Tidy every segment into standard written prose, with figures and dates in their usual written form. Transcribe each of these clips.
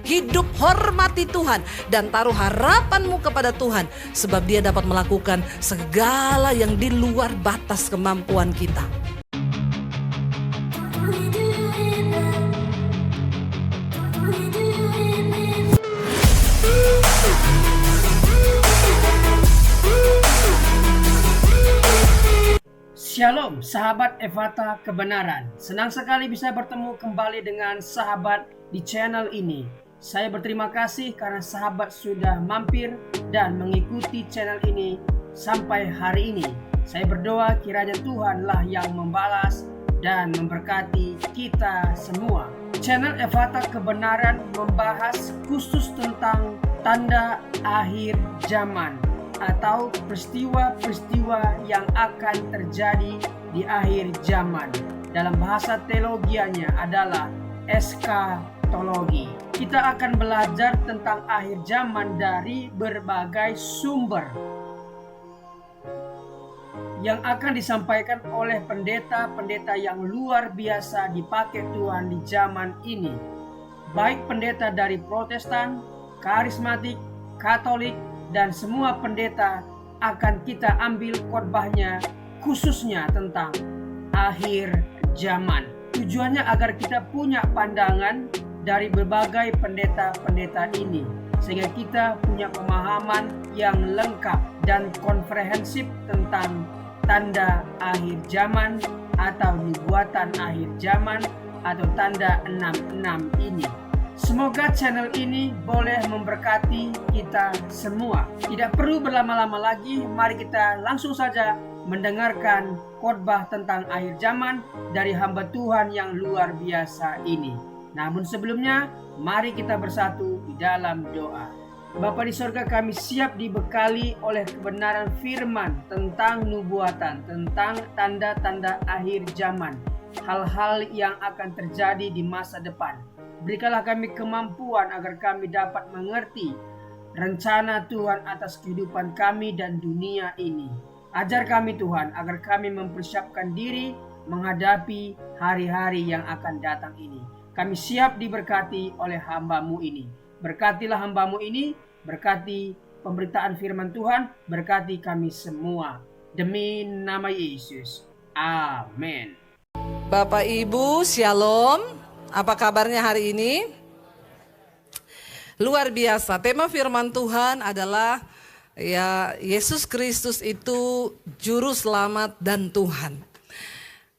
hidup hormati Tuhan dan taruh harapanmu kepada Tuhan, sebab Dia dapat melakukan segala yang di luar batas kemampuan kita. Shalom sahabat Ephata Kebenaran. Senang sekali bisa bertemu kembali dengan sahabat di channel ini. Saya berterima kasih karena sahabat sudah mampir dan mengikuti channel ini sampai hari ini. Saya berdoa kiranya Tuhanlah yang membalas dan memberkati kita semua. Channel Ephata Kebenaran membahas khusus tentang tanda akhir zaman atau peristiwa-peristiwa yang akan terjadi di akhir zaman. Dalam bahasa teologianya adalah eskatologi. Kita akan belajar tentang akhir zaman dari berbagai sumber yang akan disampaikan oleh pendeta-pendeta yang luar biasa dipakai Tuhan di zaman ini. Baik pendeta dari Protestan, Karismatik, Katolik, dan semua pendeta akan kita ambil khotbahnya khususnya tentang akhir zaman. Tujuannya agar kita punya pandangan dari berbagai pendeta-pendeta ini, sehingga kita punya pemahaman yang lengkap dan komprehensif tentang tanda akhir zaman atau nubuatan akhir zaman atau tanda 66 ini. Semoga channel ini boleh memberkati kita semua. Tidak perlu berlama-lama lagi, mari kita langsung saja mendengarkan khotbah tentang akhir zaman dari hamba Tuhan yang luar biasa ini. Namun sebelumnya, mari kita bersatu di dalam doa. Bapa di sorga, kami siap dibekali oleh kebenaran firman tentang nubuatan, tentang tanda-tanda akhir zaman, hal-hal yang akan terjadi di masa depan. Berikanlah kami kemampuan agar kami dapat mengerti rencana Tuhan atas kehidupan kami dan dunia ini. Ajar kami Tuhan agar kami mempersiapkan diri menghadapi hari-hari yang akan datang ini. Kami siap diberkati oleh hamba-Mu ini. Berkatilah hamba-Mu ini, berkati pemberitaan firman Tuhan, berkati kami semua. Demi nama Yesus. Amin. Bapak Ibu, Shalom. Apa kabarnya hari ini? Luar biasa. Tema firman Tuhan adalah Yesus Kristus itu juru selamat dan Tuhan.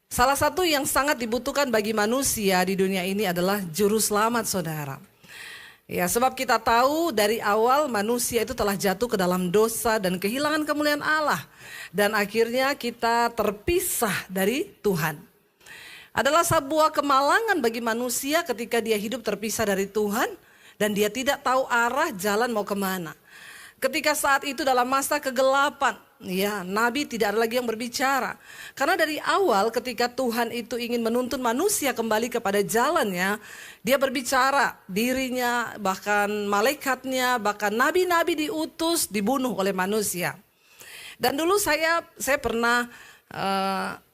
Salah satu yang sangat dibutuhkan bagi manusia di dunia ini adalah juru selamat, saudara. Sebab kita tahu dari awal manusia itu telah jatuh ke dalam dosa dan kehilangan kemuliaan Allah, dan akhirnya kita terpisah dari Tuhan. Adalah sebuah kemalangan bagi manusia ketika dia hidup terpisah dari Tuhan dan dia tidak tahu arah jalan mau kemana. Ketika saat itu dalam masa kegelapan, nabi tidak ada lagi yang berbicara. Karena dari awal ketika Tuhan itu ingin menuntun manusia kembali kepada jalannya, dia berbicara, dirinya, bahkan malaikatnya, bahkan nabi-nabi diutus, dibunuh oleh manusia. Dan dulu saya pernah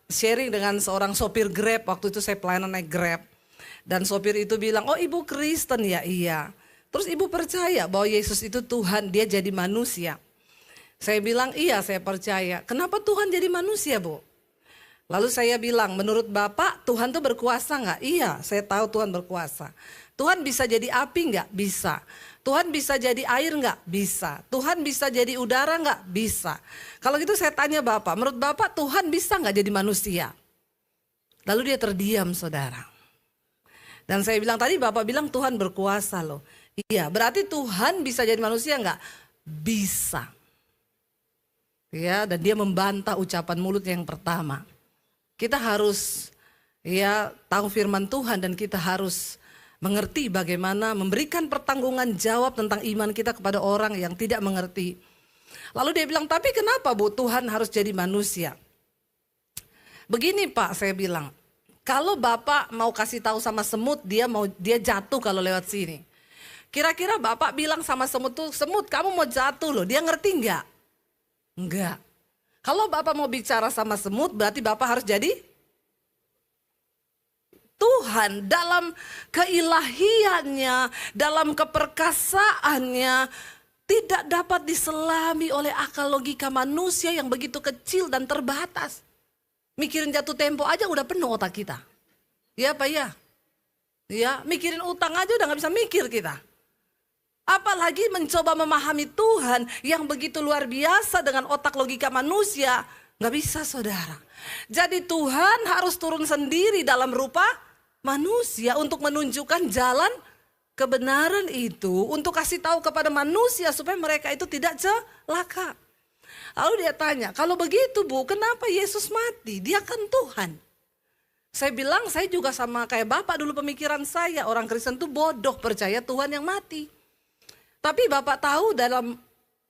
sharing dengan seorang sopir Grab. Waktu itu saya pelayanan naik Grab. Dan sopir itu bilang, oh ibu Kristen ya? Iya. Terus ibu percaya bahwa Yesus itu Tuhan, dia jadi manusia? Saya bilang, iya saya percaya. Kenapa Tuhan jadi manusia, Bu? Lalu saya bilang, menurut Bapak Tuhan tuh berkuasa gak? Iya, saya tahu Tuhan berkuasa. Tuhan bisa jadi api gak? Bisa. Tuhan bisa jadi air gak? Bisa. Tuhan bisa jadi udara gak? Bisa. Kalau gitu saya tanya Bapak, menurut Bapak Tuhan bisa gak jadi manusia? Lalu dia terdiam, saudara. Dan saya bilang, tadi Bapak bilang Tuhan berkuasa loh. Iya, berarti Tuhan bisa jadi manusia gak? Bisa. Dan dia membantah ucapan mulut yang pertama. Kita harus tahu firman Tuhan dan kita harus mengerti bagaimana memberikan pertanggungan jawab tentang iman kita kepada orang yang tidak mengerti. Lalu dia bilang, tapi kenapa Bu Tuhan harus jadi manusia? Begini Pak, saya bilang, kalau Bapak mau kasih tahu sama semut, dia jatuh kalau lewat sini. Kira-kira Bapak bilang sama semut tuh, semut kamu mau jatuh loh, dia ngerti enggak? Enggak. Kalau Bapak mau bicara sama semut, berarti Bapak harus jadi Tuhan dalam keilahiannya, dalam keperkasaannya tidak dapat diselami oleh akal logika manusia yang begitu kecil dan terbatas. Mikirin jatuh tempo aja udah penuh otak kita. Ya Pak ya? Ya, mikirin utang aja udah gak bisa mikir kita. Apalagi mencoba memahami Tuhan yang begitu luar biasa dengan otak logika manusia. Gak bisa saudara. Jadi Tuhan harus turun sendiri dalam rupa manusia untuk menunjukkan jalan kebenaran itu. Untuk kasih tahu kepada manusia supaya mereka itu tidak celaka. Lalu dia tanya, kalau begitu Bu, kenapa Yesus mati? Dia kan Tuhan. Saya bilang, saya juga sama kayak Bapak dulu pemikiran saya. Orang Kristen tuh bodoh percaya Tuhan yang mati. Tapi Bapak tahu dalam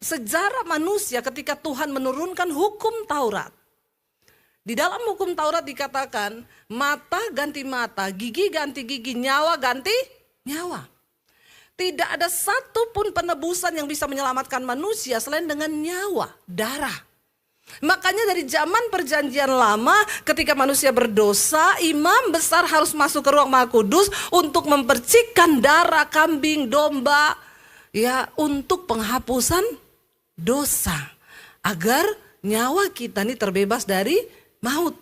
sejarah manusia ketika Tuhan menurunkan hukum Taurat. Di dalam hukum Taurat dikatakan mata ganti mata, gigi ganti gigi, nyawa ganti nyawa. Tidak ada satupun penebusan yang bisa menyelamatkan manusia selain dengan nyawa, darah. Makanya dari zaman perjanjian lama ketika manusia berdosa, imam besar harus masuk ke ruang Maha Kudus untuk mempercikkan darah kambing, domba, ya, untuk penghapusan dosa. Agar nyawa kita ini terbebas dari maut.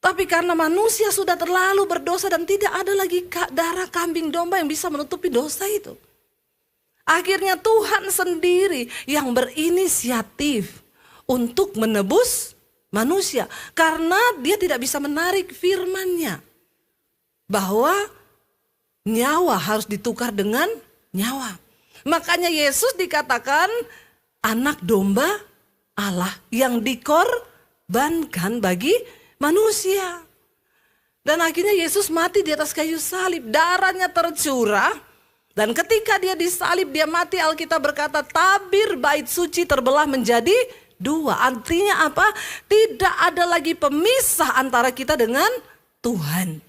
Tapi karena manusia sudah terlalu berdosa dan tidak ada lagi darah kambing domba yang bisa menutupi dosa itu. Akhirnya Tuhan sendiri yang berinisiatif untuk menebus manusia. Karena dia tidak bisa menarik firman-Nya. Bahwa nyawa harus ditukar dengan nyawa. Makanya Yesus dikatakan anak domba Allah yang dikorbankan bagi manusia. Dan akhirnya Yesus mati di atas kayu salib. Darahnya tercurah. Dan ketika dia disalib, dia mati, Alkitab berkata tabir bait suci terbelah menjadi dua. Artinya apa? Tidak ada lagi pemisah antara kita dengan Tuhan.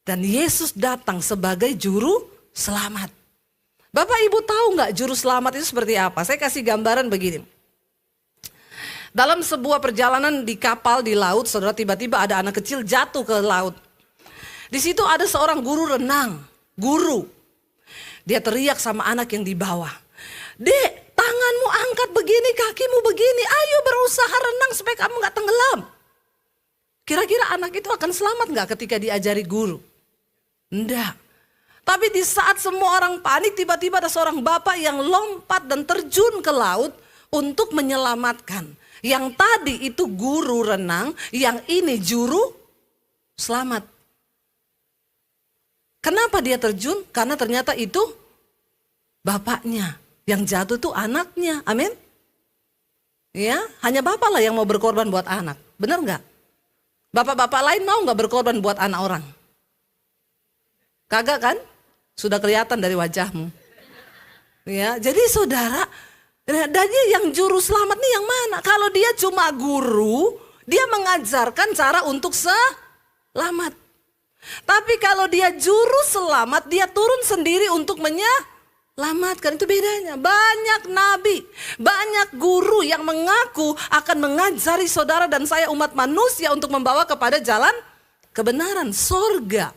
Dan Yesus datang sebagai juru selamat. Bapak Ibu tahu nggak juru selamat itu seperti apa? Saya kasih gambaran begini. Dalam sebuah perjalanan di kapal di laut, saudara, tiba-tiba ada anak kecil jatuh ke laut. Di situ ada seorang guru renang, guru. Dia teriak sama anak yang di bawah. Dek, tanganmu angkat begini, kakimu begini, ayo berusaha renang supaya kamu gak tenggelam. Kira-kira anak itu akan selamat gak ketika diajari guru? Enggak. Tapi di saat semua orang panik, tiba-tiba ada seorang bapak yang lompat dan terjun ke laut untuk menyelamatkan. Yang tadi itu guru renang, yang ini juru selamat. Kenapa dia terjun? Karena ternyata itu bapaknya. Yang jatuh itu anaknya. Amin. Ya, hanya bapak lah yang mau berkorban buat anak. Benar nggak? Bapak-bapak lain mau nggak berkorban buat anak orang? Kagak kan? Sudah kelihatan dari wajahmu. Ya, jadi saudara, dan yang juru selamat nih yang mana? Kalau dia cuma guru, dia mengajarkan cara untuk selamat. Tapi kalau dia juru selamat, dia turun sendiri untuk menyelamatkan. Itu bedanya. Banyak nabi, banyak guru yang mengaku akan mengajari saudara dan saya umat manusia untuk membawa kepada jalan kebenaran, sorga.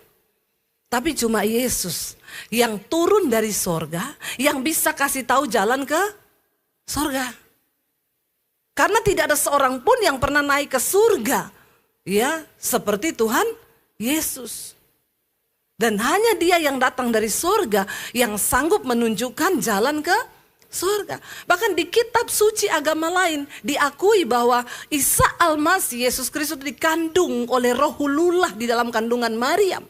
Tapi cuma Yesus yang turun dari sorga, yang bisa kasih tahu jalan ke sorga. Karena tidak ada seorang pun yang pernah naik ke surga, ya, seperti Tuhan Yesus. Dan hanya dia yang datang dari sorga yang sanggup menunjukkan jalan ke sorga. Bahkan di kitab suci agama lain diakui bahwa Isa Al-Masih, Yesus Kristus, dikandung oleh Rohulullah di dalam kandungan Maryam.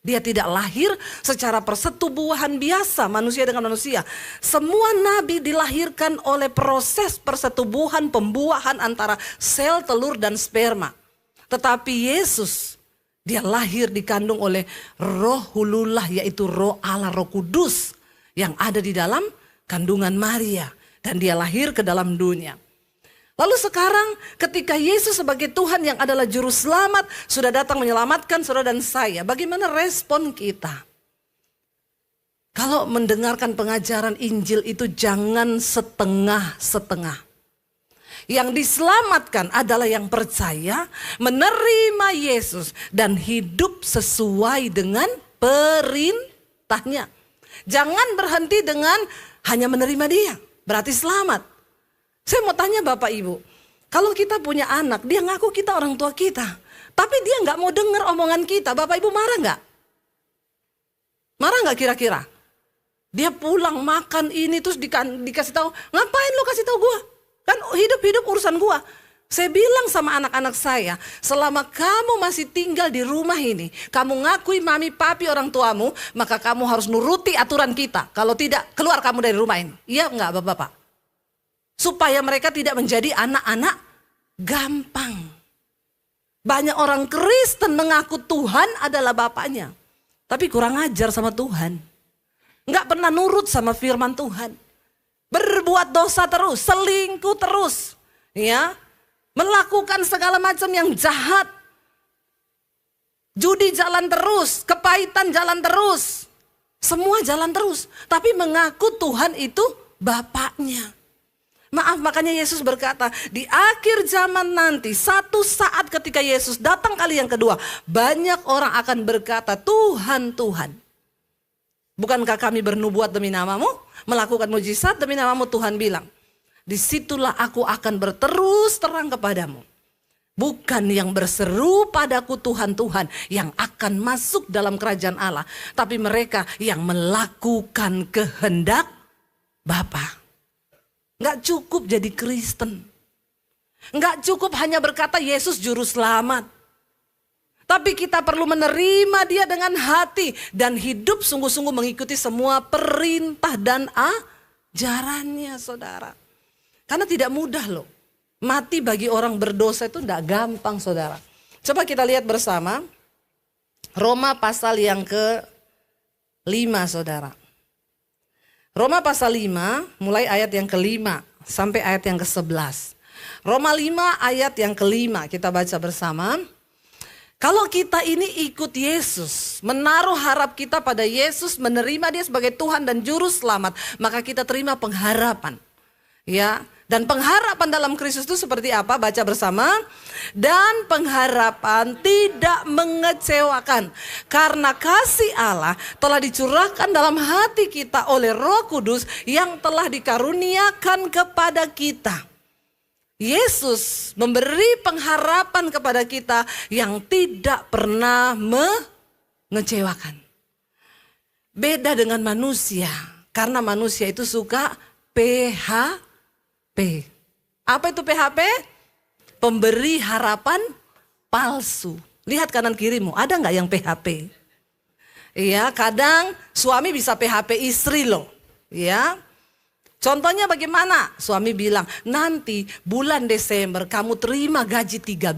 Dia tidak lahir secara persetubuhan biasa manusia dengan manusia. Semua nabi dilahirkan oleh proses persetubuhan pembuahan antara sel telur dan sperma. Tetapi Yesus, dia lahir dikandung oleh Rohulullah, yaitu Roh Allah, Roh Kudus yang ada di dalam kandungan Maria. Dan dia lahir ke dalam dunia. Lalu sekarang ketika Yesus sebagai Tuhan yang adalah juru selamat sudah datang menyelamatkan saudara dan saya, bagaimana respon kita? Kalau mendengarkan pengajaran Injil itu jangan setengah-setengah. Yang diselamatkan adalah yang percaya, menerima Yesus, dan hidup sesuai dengan perintahnya. Jangan berhenti dengan hanya menerima dia, berarti selamat. Saya mau tanya Bapak Ibu, kalau kita punya anak, dia ngaku kita orang tua kita, tapi dia nggak mau dengar omongan kita, Bapak Ibu marah nggak? Marah nggak kira-kira? Dia pulang makan ini terus dikasih tahu, ngapain lo kasih tahu gua? Kan hidup urusan gua. Saya bilang sama anak-anak saya, selama kamu masih tinggal di rumah ini, kamu ngakui mami papi orang tuamu, maka kamu harus nuruti aturan kita. Kalau tidak, keluar kamu dari rumah ini. Iya enggak Bapak-bapak? Supaya mereka tidak menjadi anak-anak gampang. Banyak orang Kristen mengaku Tuhan adalah bapaknya, tapi kurang ajar sama Tuhan. Nggak pernah nurut sama firman Tuhan. Berbuat dosa terus, selingkuh terus, ya, melakukan segala macam yang jahat. Judi jalan terus, kepahitan jalan terus, semua jalan terus. Tapi mengaku Tuhan itu bapaknya. Maaf, makanya Yesus berkata, di akhir zaman nanti, satu saat ketika Yesus datang kali yang kedua, banyak orang akan berkata, Tuhan, Tuhan. Bukankah kami bernubuat demi namamu, melakukan mujizat demi namamu? Tuhan bilang, disitulah aku akan berterus terang kepadamu. Bukan yang berseru padaku Tuhan, Tuhan yang akan masuk dalam kerajaan Allah, tapi mereka yang melakukan kehendak Bapa. Nggak cukup jadi Kristen. Nggak cukup hanya berkata Yesus juru selamat. Tapi kita perlu menerima dia dengan hati dan hidup sungguh-sungguh mengikuti semua perintah dan ajarannya, saudara. Karena tidak mudah loh. Mati bagi orang berdosa itu tidak gampang, saudara. Coba kita lihat bersama Roma pasal yang ke-5, saudara. Roma pasal 5 mulai ayat yang ke-5 sampai ayat yang ke-11. Roma 5 ayat yang ke-5 kita baca bersama. Kalau kita ini ikut Yesus, menaruh harap kita pada Yesus, menerima dia sebagai Tuhan dan Juru Selamat, maka kita terima pengharapan. Ya, dan pengharapan dalam Kristus itu seperti apa? Baca bersama. Dan pengharapan tidak mengecewakan, karena kasih Allah telah dicurahkan dalam hati kita oleh Roh Kudus yang telah dikaruniakan kepada kita. Yesus memberi pengharapan kepada kita yang tidak pernah mengecewakan. Beda dengan manusia, karena manusia itu suka PHP. Apa itu PHP? Pemberi harapan palsu. Lihat kanan kirimu, ada nggak yang PHP? Iya, kadang suami bisa PHP istri loh. Ya. Contohnya bagaimana? Suami bilang, nanti bulan Desember kamu terima gaji 13.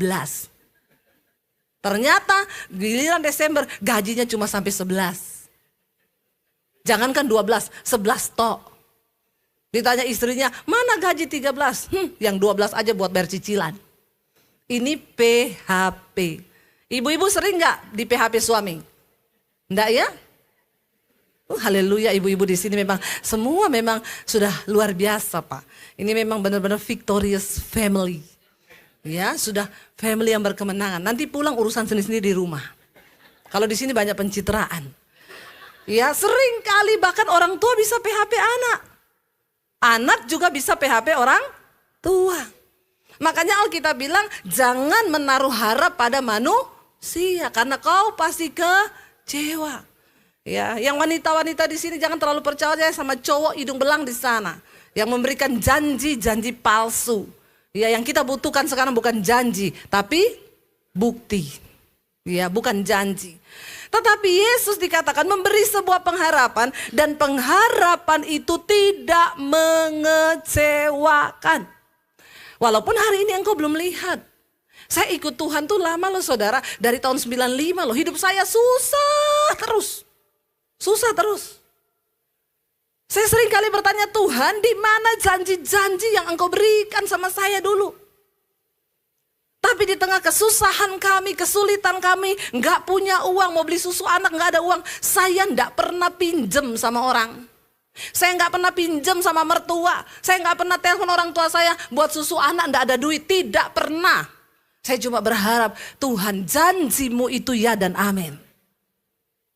Ternyata giliran Desember gajinya cuma sampai 11. Jangankan 12, 11 tok. Ditanya istrinya, mana gaji 13? Yang 12 aja buat bayar cicilan. Ini PHP. Ibu-ibu sering gak di PHP suami? Enggak ya? Haleluya, ibu-ibu di sini memang semua memang sudah luar biasa, Pak. Ini memang benar-benar victorious family. Ya, sudah family yang berkemenangan. Nanti pulang urusan sendiri-sendiri di rumah. Kalau di sini banyak pencitraan. Ya, sering kali bahkan orang tua bisa PHP anak. Anak juga bisa PHP orang tua. Makanya Alkitab bilang jangan menaruh harap pada manusia karena kau pasti kecewa. Ya, yang wanita-wanita di sini jangan terlalu percaya sama cowok hidung belang di sana yang memberikan janji-janji palsu. Ya, yang kita butuhkan sekarang bukan janji, tapi bukti. Ya, bukan janji. Tetapi Yesus dikatakan memberi sebuah pengharapan dan pengharapan itu tidak mengecewakan. Walaupun hari ini engkau belum lihat. Saya ikut Tuhan tuh lama loh saudara, dari tahun 95 loh. Hidup saya susah terus. Susah terus. Saya sering kali bertanya, Tuhan di mana janji-janji yang engkau berikan sama saya dulu? Tapi di tengah kesusahan kami, kesulitan kami, nggak punya uang, mau beli susu anak nggak ada uang. Saya nggak pernah pinjem sama orang. Saya nggak pernah pinjam sama mertua. Saya nggak pernah telepon orang tua saya buat susu anak, nggak ada duit. Tidak pernah. Saya cuma berharap Tuhan janjimu itu ya dan amin.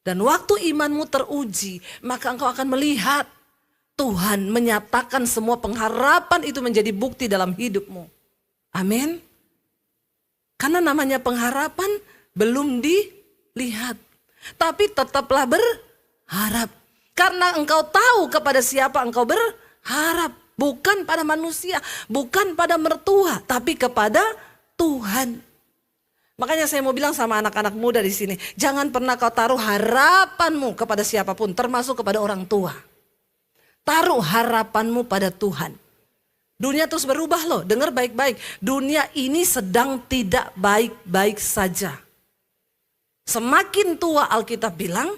Dan waktu imanmu teruji, maka engkau akan melihat Tuhan menyatakan semua pengharapan itu menjadi bukti dalam hidupmu. Amin. Karena namanya pengharapan belum dilihat. Tapi tetaplah berharap. Karena engkau tahu kepada siapa engkau berharap. Bukan pada manusia, bukan pada mertua, tapi kepada Tuhan. Makanya saya mau bilang sama anak-anak muda di sini, jangan pernah kau taruh harapanmu kepada siapapun, termasuk kepada orang tua. Taruh harapanmu pada Tuhan. Dunia terus berubah loh, dengar baik-baik. Dunia ini sedang tidak baik-baik saja. Semakin tua Alkitab bilang,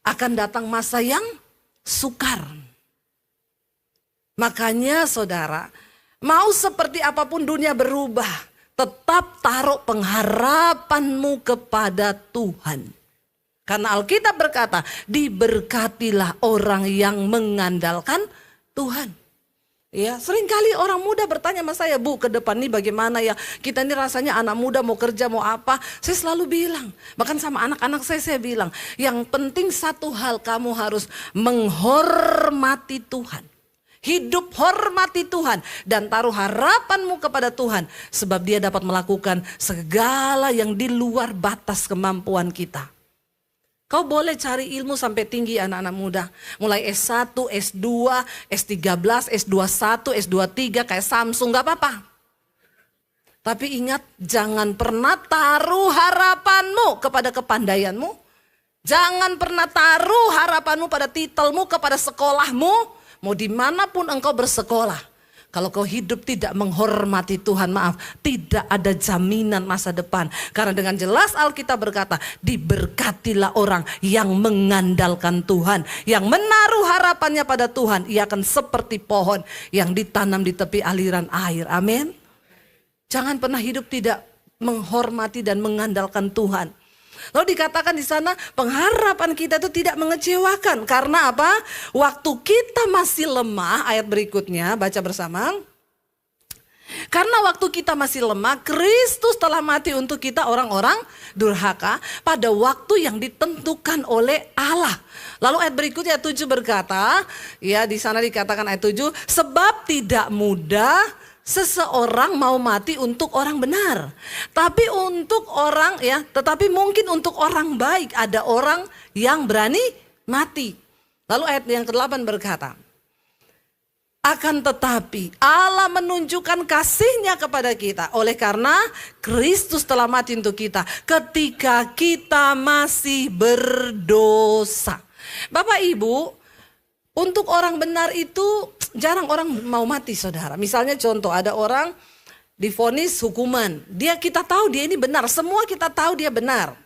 akan datang masa yang sukar. Makanya saudara, mau seperti apapun dunia berubah, tetap taruh pengharapanmu kepada Tuhan. Karena Alkitab berkata, diberkatilah orang yang mengandalkan Tuhan. Ya, seringkali orang muda bertanya sama saya, Bu, ke depan nih bagaimana ya? Kita ini rasanya anak muda mau kerja mau apa? Saya selalu bilang, bahkan sama anak-anak saya bilang, yang penting satu hal, kamu harus menghormati Tuhan. Hidup hormati Tuhan dan taruh harapanmu kepada Tuhan, sebab Dia dapat melakukan segala yang di luar batas kemampuan kita. Kau boleh cari ilmu sampai tinggi anak-anak muda. Mulai S1, S2, S13, S21, S23 kayak Samsung, gak apa-apa. Tapi ingat, jangan pernah taruh harapanmu kepada kepandaianmu. Jangan pernah taruh harapanmu pada titelmu, kepada sekolahmu. Mau dimanapun engkau bersekolah. Kalau kau hidup tidak menghormati Tuhan, maaf, tidak ada jaminan masa depan. Karena dengan jelas Alkitab berkata, diberkatilah orang yang mengandalkan Tuhan. Yang menaruh harapannya pada Tuhan, ia akan seperti pohon yang ditanam di tepi aliran air. Amin. Jangan pernah hidup tidak menghormati dan mengandalkan Tuhan. Lalu dikatakan di sana pengharapan kita itu tidak mengecewakan. Karena apa? Waktu kita masih lemah, ayat berikutnya baca bersama. Karena waktu kita masih lemah, Kristus telah mati untuk kita orang-orang durhaka pada waktu yang ditentukan oleh Allah. Lalu ayat berikutnya 7 berkata, ya di sana dikatakan ayat 7, sebab tidak mudah seseorang mau mati untuk orang benar, tapi untuk orang tetapi mungkin untuk orang baik ada orang yang berani mati. Lalu ayat yang ke-8 berkata, akan tetapi Allah menunjukkan kasih-Nya kepada kita oleh karena Kristus telah mati untuk kita ketika kita masih berdosa. Bapak Ibu, untuk orang benar itu jarang orang mau mati, saudara. Misalnya contoh, ada orang divonis hukuman. Kita tahu dia ini benar, semua kita tahu dia benar.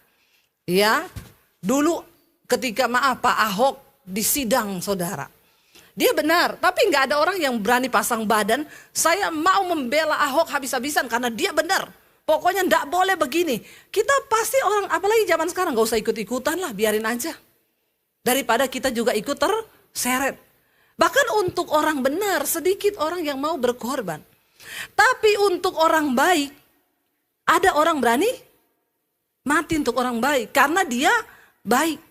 Ya, dulu ketika Pak Ahok di sidang, saudara. Dia benar, tapi nggak ada orang yang berani pasang badan. Saya mau membela Ahok habis-habisan karena dia benar. Pokoknya nggak boleh begini. Kita pasti orang, apalagi zaman sekarang, nggak usah ikut-ikutan lah, biarin aja. Daripada kita juga ikut terseret. Bahkan untuk orang benar, sedikit orang yang mau berkorban. Tapi untuk orang baik, ada orang berani mati untuk orang baik karena dia baik.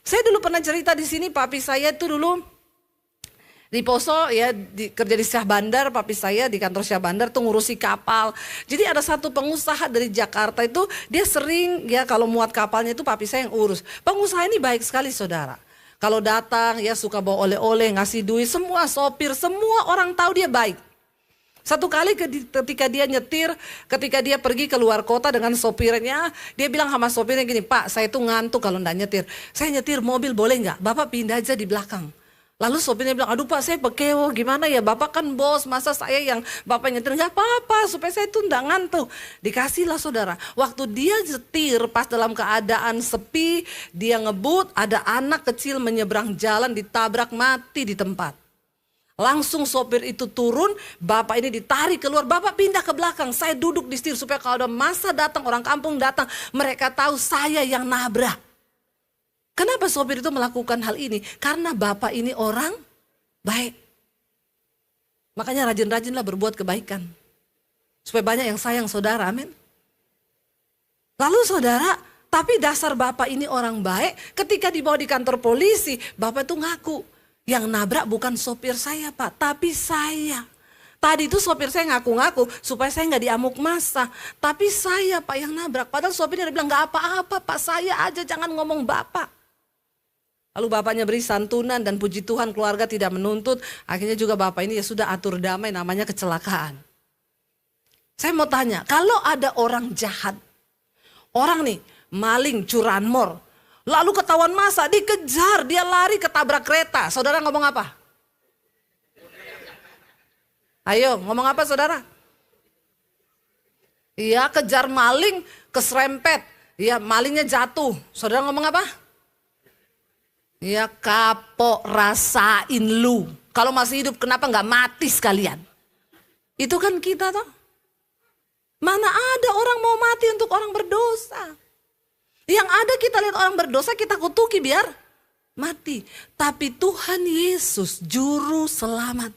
Saya dulu pernah cerita di sini, papi saya itu dulu di Poso ya, kerja di Syah Bandar. Papi saya di kantor Syah Bandar tuh ngurusi kapal. Jadi ada satu pengusaha dari Jakarta itu, dia sering ya kalau muat kapalnya itu papi saya yang urus. Pengusaha ini baik sekali, saudara. Kalau datang ya suka bawa oleh-oleh, ngasih duit, semua sopir, semua orang tahu dia baik. Satu kali ketika dia nyetir, ketika dia pergi ke luar kota dengan sopirnya, dia bilang sama sopirnya gini, Pak, saya tuh ngantuk kalau enggak nyetir. Saya nyetir mobil boleh nggak? Bapak pindah aja di belakang. Lalu sopirnya bilang, aduh Pak, saya pekewo, gimana ya? Bapak kan bos, masa saya yang Bapak nyetir? Nggak apa-apa, supaya saya tuh enggak ngantuk. Dikasihlah, saudara. Waktu dia nyetir pas dalam keadaan sepi, dia ngebut, ada anak kecil menyeberang jalan, ditabrak mati di tempat. Langsung sopir itu turun, bapak ini ditarik keluar, bapak pindah ke belakang. Saya duduk di setir supaya kalau ada masa datang, orang kampung datang, mereka tahu saya yang nabrak. Kenapa sopir itu melakukan hal ini? Karena bapak ini orang baik. Makanya rajin-rajinlah berbuat kebaikan. Supaya banyak yang sayang saudara, amin. Lalu saudara, tapi dasar Bapak ini orang baik, ketika dibawa di kantor polisi, Bapak itu ngaku, yang nabrak bukan sopir saya Pak, tapi saya. Tadi itu sopir saya ngaku-ngaku supaya saya nggak diamuk massa. Tapi saya Pak yang nabrak. Padahal sopirnya bilang nggak apa-apa Pak, saya aja, jangan ngomong Bapak. Lalu bapaknya beri santunan dan puji Tuhan keluarga tidak menuntut. Akhirnya juga bapak ini ya sudah atur damai, namanya kecelakaan. Saya mau tanya, kalau ada orang jahat, orang nih maling, curanmor, lalu ketahuan massa, dikejar, dia lari ketabrak kereta. Saudara ngomong apa? Ayo ngomong apa saudara? Iya, kejar maling, keserempet. Iya, malingnya jatuh. Saudara ngomong apa? Ya kapok, rasain lu. Kalau masih hidup kenapa nggak mati sekalian? Itu kan kita toh. Mana ada orang mau mati untuk orang berdosa. Yang ada kita lihat orang berdosa kita kutuki biar mati. Tapi Tuhan Yesus juru selamat.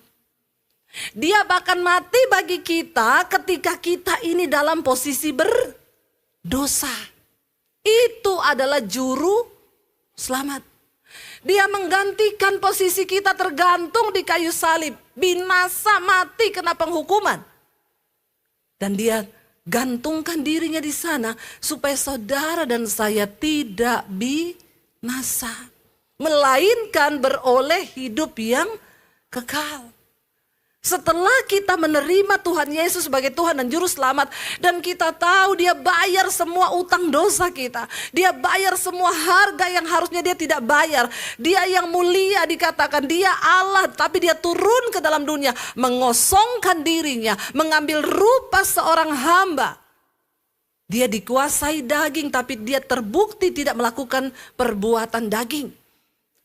Dia bahkan mati bagi kita ketika kita ini dalam posisi berdosa. Itu adalah juru selamat. Dia menggantikan posisi kita tergantung di kayu salib. Binasa, mati, kena penghukuman. Dan dia gantungkan dirinya di sana supaya saudara dan saya tidak binasa. Melainkan beroleh hidup yang kekal. Setelah kita menerima Tuhan Yesus sebagai Tuhan dan Juru Selamat. Dan kita tahu dia bayar semua utang dosa kita. Dia bayar semua harga yang harusnya dia tidak bayar. Dia yang mulia dikatakan, dia Allah. Tapi dia turun ke dalam dunia, mengosongkan dirinya, mengambil rupa seorang hamba. Dia dikuasai daging tapi dia terbukti tidak melakukan perbuatan daging.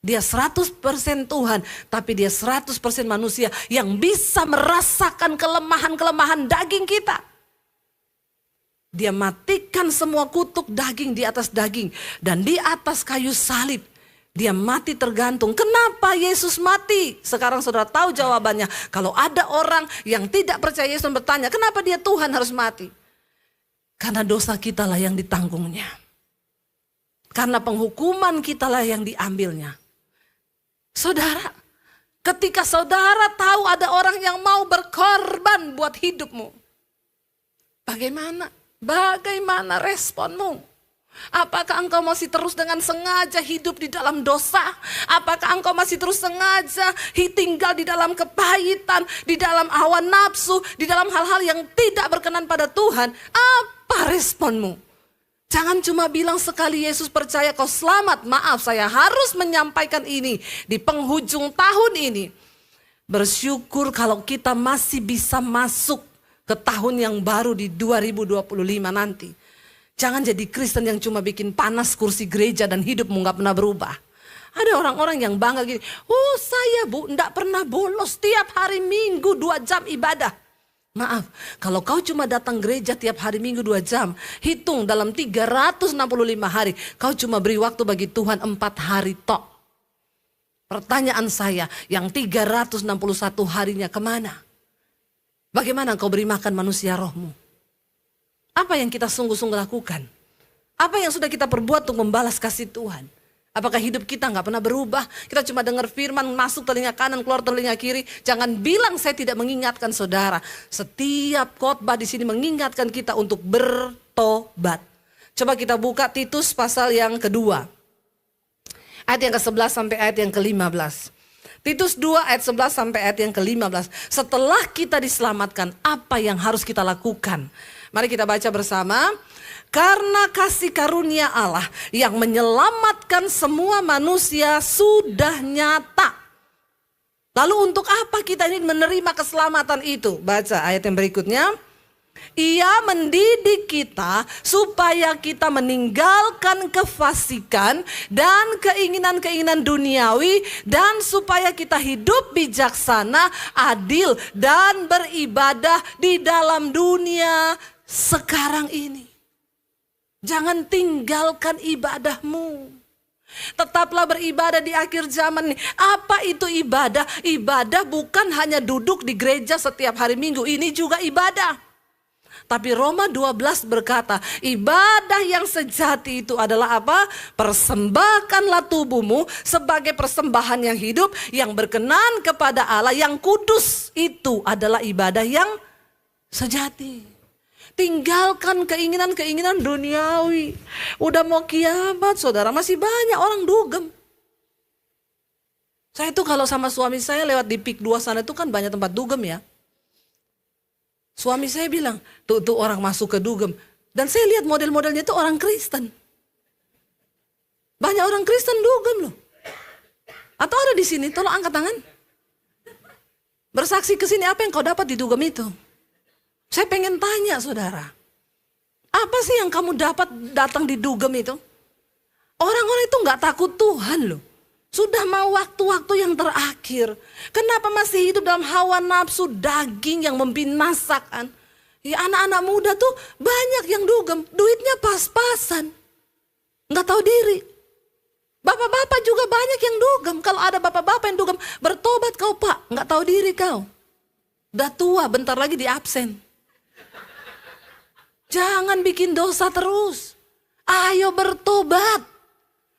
Dia 100% Tuhan, tapi dia 100% manusia yang bisa merasakan kelemahan-kelemahan daging kita. Dia matikan semua kutuk daging di atas daging. Dan di atas kayu salib, dia mati tergantung. Kenapa Yesus mati? Sekarang saudara tahu jawabannya. Kalau ada orang yang tidak percaya Yesus bertanya, kenapa dia Tuhan harus mati? Karena dosa kita lah yang ditanggungnya. Karena penghukuman kita lah yang diambilnya. Saudara, ketika saudara tahu ada orang yang mau berkorban buat hidupmu, bagaimana responmu? Apakah engkau masih terus dengan sengaja hidup di dalam dosa? Apakah engkau masih terus sengaja tinggal di dalam kepahitan, di dalam hawa nafsu, di dalam hal-hal yang tidak berkenan pada Tuhan? Apa responmu? Jangan cuma bilang sekali Yesus percaya kau selamat. Maaf, saya harus menyampaikan ini di penghujung tahun ini. Bersyukur kalau kita masih bisa masuk ke tahun yang baru di 2025 nanti. Jangan jadi Kristen yang cuma bikin panas kursi gereja dan hidupmu gak pernah berubah. Ada orang-orang yang bangga gini, oh saya gak pernah bolos, tiap hari Minggu 2 jam ibadah. Maaf, kalau kau cuma datang gereja tiap hari Minggu 2 jam, hitung dalam 365 hari, kau cuma beri waktu bagi Tuhan 4 hari tok. Pertanyaan saya, yang 361 harinya kemana? Bagaimana kau beri makan manusia rohmu? Apa yang kita sungguh-sungguh lakukan? Apa yang sudah kita perbuat untuk membalas kasih Tuhan? Apakah hidup kita gak pernah berubah? Kita cuma dengar firman masuk telinga kanan, keluar telinga kiri. Jangan bilang saya tidak mengingatkan saudara. Setiap khotbah di sini mengingatkan kita untuk bertobat. Coba kita buka Titus pasal yang kedua. Ayat yang ke-11 sampai ayat yang ke-15. Titus 2 ayat 11 sampai ayat yang ke-15. Setelah kita diselamatkan, apa yang harus kita lakukan? Mari kita baca bersama. Karena kasih karunia Allah yang menyelamatkan semua manusia sudah nyata. Lalu untuk apa kita ini menerima keselamatan itu? Baca ayat yang berikutnya. Ia mendidik kita supaya kita meninggalkan kefasikan dan keinginan-keinginan duniawi. Dan supaya kita hidup bijaksana, adil dan beribadah di dalam dunia sekarang ini. Jangan tinggalkan ibadahmu. Tetaplah beribadah di akhir zaman nih. Apa itu ibadah? Ibadah bukan hanya duduk di gereja setiap hari Minggu. Ini juga ibadah. Tapi Roma 12 berkata, ibadah yang sejati itu adalah apa? Persembahkanlah tubuhmu sebagai persembahan yang hidup, yang berkenan kepada Allah, yang kudus. Itu adalah ibadah yang sejati. Tinggalkan keinginan-keinginan duniawi. Udah mau kiamat, saudara, masih banyak orang dugem. Saya itu kalau sama suami saya lewat di PIK 2 sana itu kan banyak tempat dugem ya. Suami saya bilang, tuh orang masuk ke dugem. Dan saya lihat model-modelnya itu orang Kristen. Banyak orang Kristen dugem loh. Atau ada di sini, tolong angkat tangan. Bersaksi ke sini, apa yang kau dapat di dugem itu? Saya pengen tanya saudara. Apa sih yang kamu dapat datang di dugem itu? Orang-orang itu gak takut Tuhan loh. Sudah mau waktu-waktu yang terakhir. Kenapa masih hidup dalam hawa nafsu daging yang membinasakan? Ya anak-anak muda tuh banyak yang dugem. Duitnya pas-pasan. Nggak tahu diri. Bapak-bapak juga banyak yang dugem. Kalau ada bapak-bapak yang dugem, bertobat kau pak. Nggak tahu diri kau. Udah tua, bentar lagi di absen. Jangan bikin dosa terus. Ayo bertobat.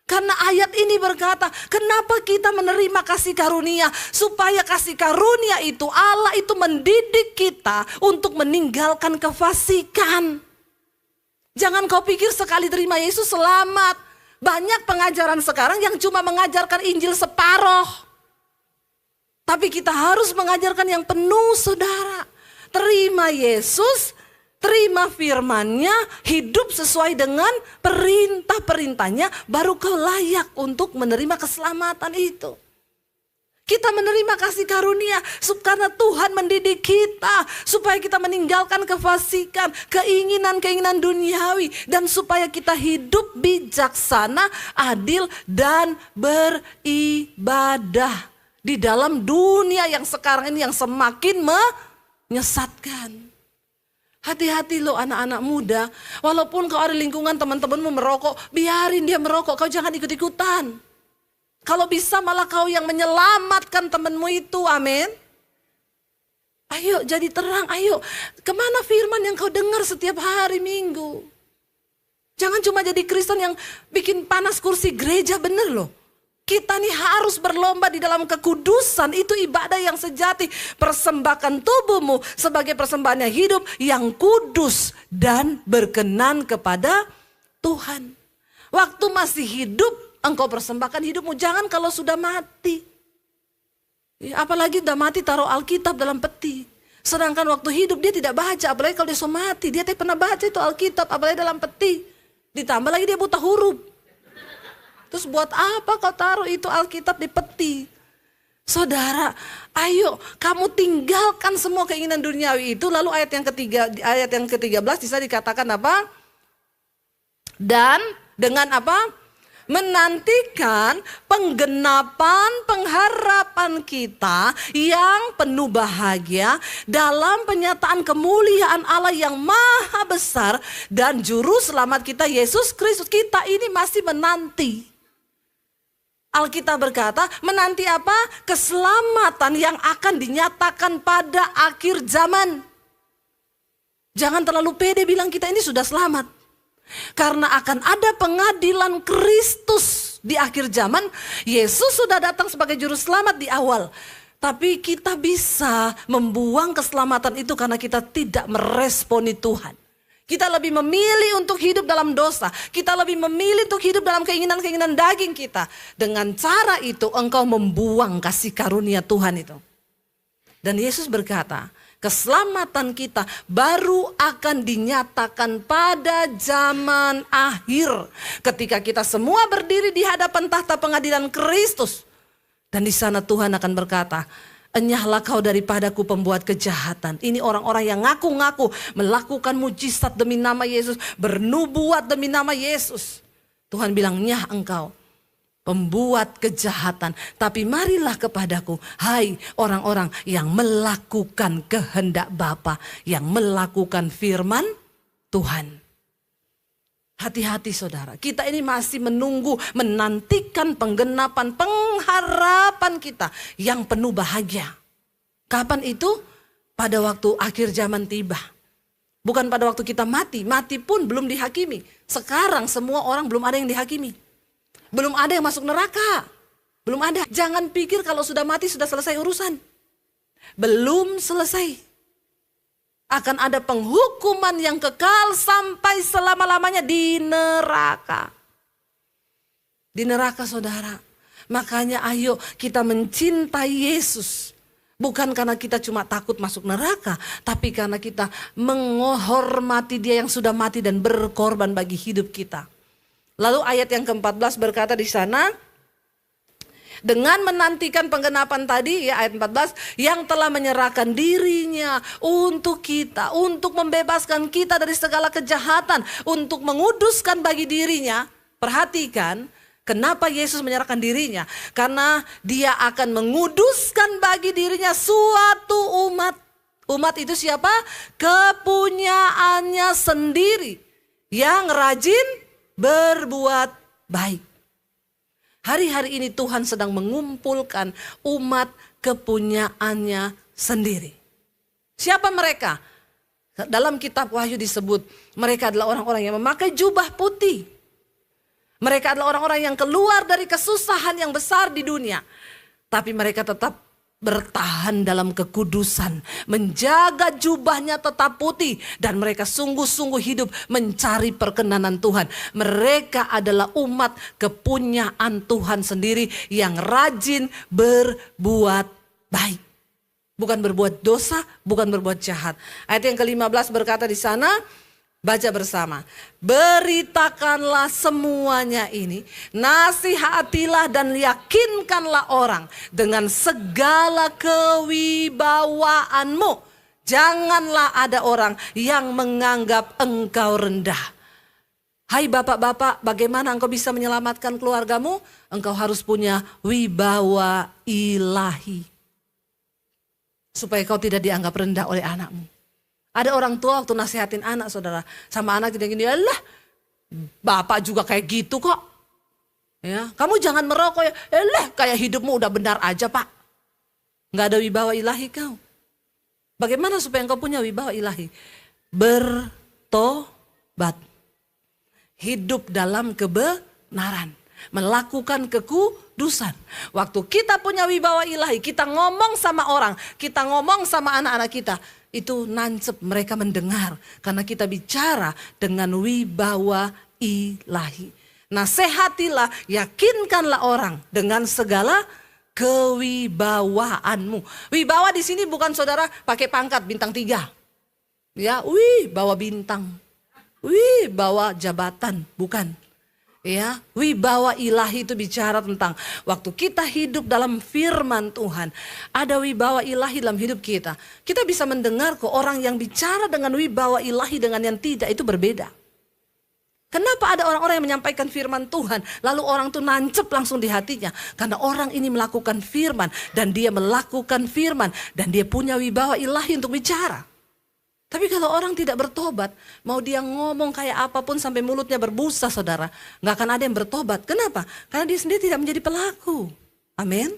Karena ayat ini berkata, kenapa kita menerima kasih karunia? Supaya kasih karunia itu, Allah itu mendidik kita untuk meninggalkan kefasikan. Jangan kau pikir sekali terima Yesus selamat. Banyak pengajaran sekarang yang cuma mengajarkan Injil separoh. Tapi kita harus mengajarkan yang penuh saudara. Terima Yesus, terima firman-Nya, hidup sesuai dengan perintah-perintahnya, baru kau layak untuk menerima keselamatan itu. Kita menerima kasih karunia karena Tuhan mendidik kita supaya kita meninggalkan kefasikan, keinginan-keinginan duniawi, dan supaya kita hidup bijaksana, adil, dan beribadah di dalam dunia yang sekarang ini yang semakin menyesatkan. Hati-hati loh anak-anak muda, walaupun kau ada lingkungan teman-temanmu merokok, biarin dia merokok, kau jangan ikut-ikutan. Kalau bisa malah kau yang menyelamatkan temanmu itu, amin. Ayo jadi terang, ayo. Kemana firman yang kau dengar setiap hari Minggu? Jangan cuma jadi Kristen yang bikin panas kursi gereja, bener loh. Kita nih harus berlomba di dalam kekudusan, itu ibadah yang sejati. Persembahkan tubuhmu sebagai persembahan yang hidup, yang kudus dan berkenan kepada Tuhan. Waktu masih hidup, engkau persembahkan hidupmu. Jangan kalau sudah mati. Ya, apalagi udah mati taruh Alkitab dalam peti. Sedangkan waktu hidup dia tidak baca, apalagi kalau dia sudah mati. Dia tidak pernah baca itu Alkitab, apalagi dalam peti. Ditambah lagi dia buta huruf. Terus buat apa kau taruh itu Alkitab di peti? Saudara, ayo kamu tinggalkan semua keinginan duniawi itu. Lalu ayat yang ke-13 bisa dikatakan apa? Dan dengan apa? Menantikan penggenapan pengharapan kita yang penuh bahagia dalam penyataan kemuliaan Allah yang maha besar dan juru selamat kita Yesus Kristus. Kita ini masih menanti. Alkitab berkata, menanti apa? Keselamatan yang akan dinyatakan pada akhir zaman. Jangan terlalu pede bilang kita ini sudah selamat. Karena akan ada pengadilan Kristus di akhir zaman. Yesus sudah datang sebagai juru selamat di awal. Tapi kita bisa membuang keselamatan itu karena kita tidak meresponi Tuhan. Kita lebih memilih untuk hidup dalam dosa. Kita lebih memilih untuk hidup dalam keinginan-keinginan daging kita. Dengan cara itu engkau membuang kasih karunia Tuhan itu. Dan Yesus berkata, keselamatan kita baru akan dinyatakan pada zaman akhir. Ketika kita semua berdiri di hadapan tahta pengadilan Kristus. Dan di sana Tuhan akan berkata, enyahlah kau daripadaku pembuat kejahatan. Ini orang-orang yang ngaku-ngaku melakukan mujizat demi nama Yesus. Bernubuat demi nama Yesus. Tuhan bilang, nyah engkau pembuat kejahatan. Tapi marilah kepadaku, hai orang-orang yang melakukan kehendak Bapa, yang melakukan firman Tuhan. Hati-hati saudara, kita ini masih menunggu, menantikan penggenapan pengharapan kita yang penuh bahagia. Kapan itu? Pada waktu akhir zaman tiba. Bukan pada waktu kita mati, mati pun belum dihakimi. Sekarang semua orang belum ada yang dihakimi. Belum ada yang masuk neraka. Belum ada. Jangan pikir kalau sudah mati sudah selesai urusan. Belum selesai. Akan ada penghukuman yang kekal sampai selama-lamanya di neraka. Di neraka saudara. Makanya ayo kita mencintai Yesus. Bukan karena kita cuma takut masuk neraka. Tapi karena kita menghormati Dia yang sudah mati dan berkorban bagi hidup kita. Lalu ayat yang ke-14 berkata di sana. Dengan menantikan penggenapan tadi ya ayat 14 yang telah menyerahkan dirinya untuk kita, untuk membebaskan kita dari segala kejahatan, untuk menguduskan bagi dirinya. Perhatikan kenapa Yesus menyerahkan dirinya, karena Dia akan menguduskan bagi dirinya suatu umat. Umat itu siapa? Kepunyaannya sendiri yang rajin berbuat baik. Hari-hari ini Tuhan sedang mengumpulkan umat kepunyaannya sendiri. Siapa mereka? Dalam kitab Wahyu disebut mereka adalah orang-orang yang memakai jubah putih. Mereka adalah orang-orang yang keluar dari kesusahan yang besar di dunia. Tapi mereka tetap bertahan dalam kekudusan, menjaga jubahnya tetap putih, dan mereka sungguh-sungguh hidup mencari perkenanan Tuhan. Mereka adalah umat kepunyaan Tuhan sendiri yang rajin berbuat baik. Bukan berbuat dosa, bukan berbuat jahat. Ayat yang ke-15 berkata di sana, baca bersama. Beritakanlah semuanya ini, nasihatilah dan yakinkanlah orang dengan segala kewibawaanmu. Janganlah ada orang yang menganggap engkau rendah. Hai bapak-bapak, bagaimana engkau bisa menyelamatkan keluargamu? Engkau harus punya wibawa ilahi. Supaya kau tidak dianggap rendah oleh anakmu. Ada orang tua waktu nasihatin anak saudara, sama anak gini-gini, alah bapak juga kayak gitu kok. Ya, kamu jangan merokok ya, kayak hidupmu udah benar aja pak. Gak ada wibawa ilahi kau. Bagaimana supaya engkau punya wibawa ilahi? Bertobat. Hidup dalam kebenaran. Melakukan kekudusan. Waktu kita punya wibawa ilahi, kita ngomong sama orang, kita ngomong sama anak-anak kita. Itu nancep, mereka mendengar karena kita bicara dengan wibawa ilahi. Nasihatilah, yakinkanlah orang dengan segala kewibawaanmu. Wibawa di sini bukan saudara pakai pangkat bintang 3. Ya, bawa bintang. Bawa jabatan, bukan. Ya, wibawa ilahi itu bicara tentang waktu kita hidup dalam firman Tuhan. Ada wibawa ilahi dalam hidup kita. Kita bisa mendengar kok orang yang bicara dengan wibawa ilahi dengan yang tidak itu berbeda. Kenapa ada orang-orang yang menyampaikan firman Tuhan lalu orang itu nancep langsung di hatinya? Karena orang ini melakukan firman dan dia melakukan firman dan dia punya wibawa ilahi untuk bicara. Tapi kalau orang tidak bertobat, mau dia ngomong kayak apapun sampai mulutnya berbusa saudara, gak akan ada yang bertobat. Kenapa? Karena dia sendiri tidak menjadi pelaku. Amin.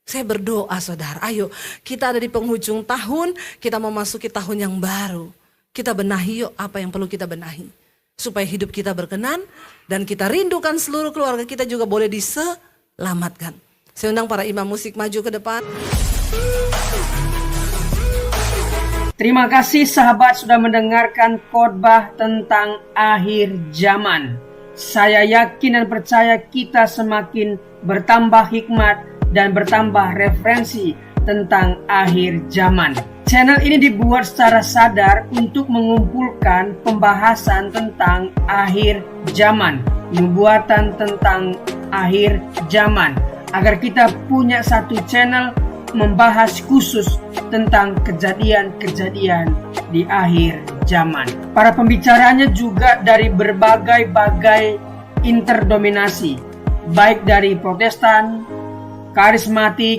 Saya berdoa saudara, ayo kita ada di penghujung tahun, kita mau masuki tahun yang baru. Kita benahi yuk apa yang perlu kita benahi. Supaya hidup kita berkenan dan kita rindukan seluruh keluarga kita juga boleh diselamatkan. Saya undang para imam musik maju ke depan. Terima kasih sahabat sudah mendengarkan khotbah tentang akhir zaman. Saya yakin dan percaya kita semakin bertambah hikmat dan bertambah referensi tentang akhir zaman. Channel ini dibuat secara sadar untuk mengumpulkan pembahasan tentang akhir zaman, nubuatan tentang akhir zaman, agar kita punya satu channel membahas khusus tentang kejadian-kejadian di akhir zaman. Para pembicaranya juga dari berbagai-bagai interdominasi, baik dari Protestan, karismatik,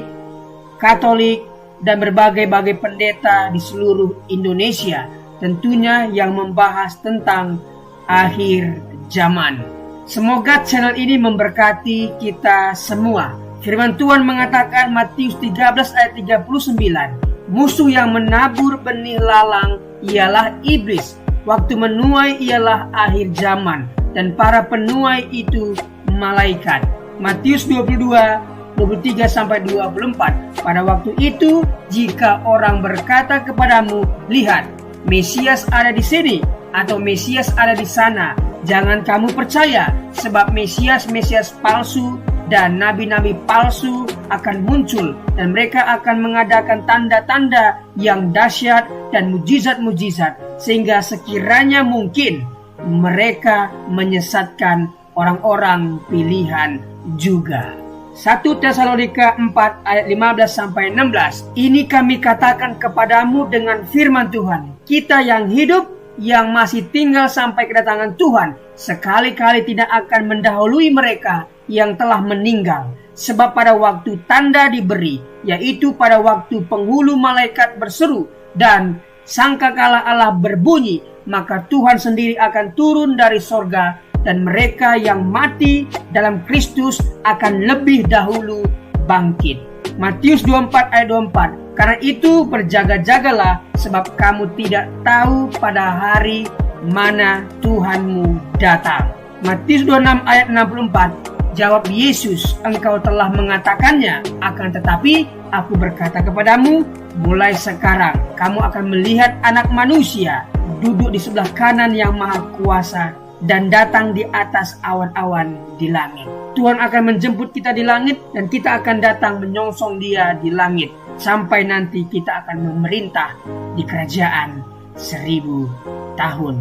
Katolik, dan berbagai-bagai pendeta di seluruh Indonesia, tentunya yang membahas tentang akhir zaman. Semoga channel ini memberkati kita semua. Firman Tuhan mengatakan Matius 13 ayat 39, musuh yang menabur benih lalang ialah iblis. Waktu menuai ialah akhir zaman, dan para penuai itu malaikat. Matius 22:23-24. Pada waktu itu, jika orang berkata kepadamu, lihat, Mesias ada di sini, atau Mesias ada di sana, jangan kamu percaya, sebab Mesias palsu dan nabi-nabi palsu akan muncul, dan mereka akan mengadakan tanda-tanda yang dahsyat dan mujizat-mujizat, sehingga sekiranya mungkin mereka menyesatkan orang-orang pilihan juga. 1 Tesalonika 4 ayat 15-16. Ini kami katakan kepadamu dengan firman Tuhan, kita yang hidup, yang masih tinggal sampai kedatangan Tuhan, sekali-kali tidak akan mendahului mereka yang telah meninggal. Sebab pada waktu tanda diberi, yaitu pada waktu penghulu malaikat berseru dan sangkakala Allah berbunyi, maka Tuhan sendiri akan turun dari sorga, dan mereka yang mati dalam Kristus akan lebih dahulu bangkit. Matius 24 ayat 24. Karena itu berjaga-jagalah, sebab kamu tidak tahu pada hari mana Tuhanmu datang. Matius 26 ayat 64. Jawab Yesus, engkau telah mengatakannya, akan tetapi aku berkata kepadamu, mulai sekarang kamu akan melihat Anak Manusia duduk di sebelah kanan yang Maha Kuasa dan datang di atas awan-awan di langit. Tuhan akan menjemput kita di langit, dan kita akan datang menyongsong Dia di langit, sampai nanti kita akan memerintah di kerajaan 1000 tahun.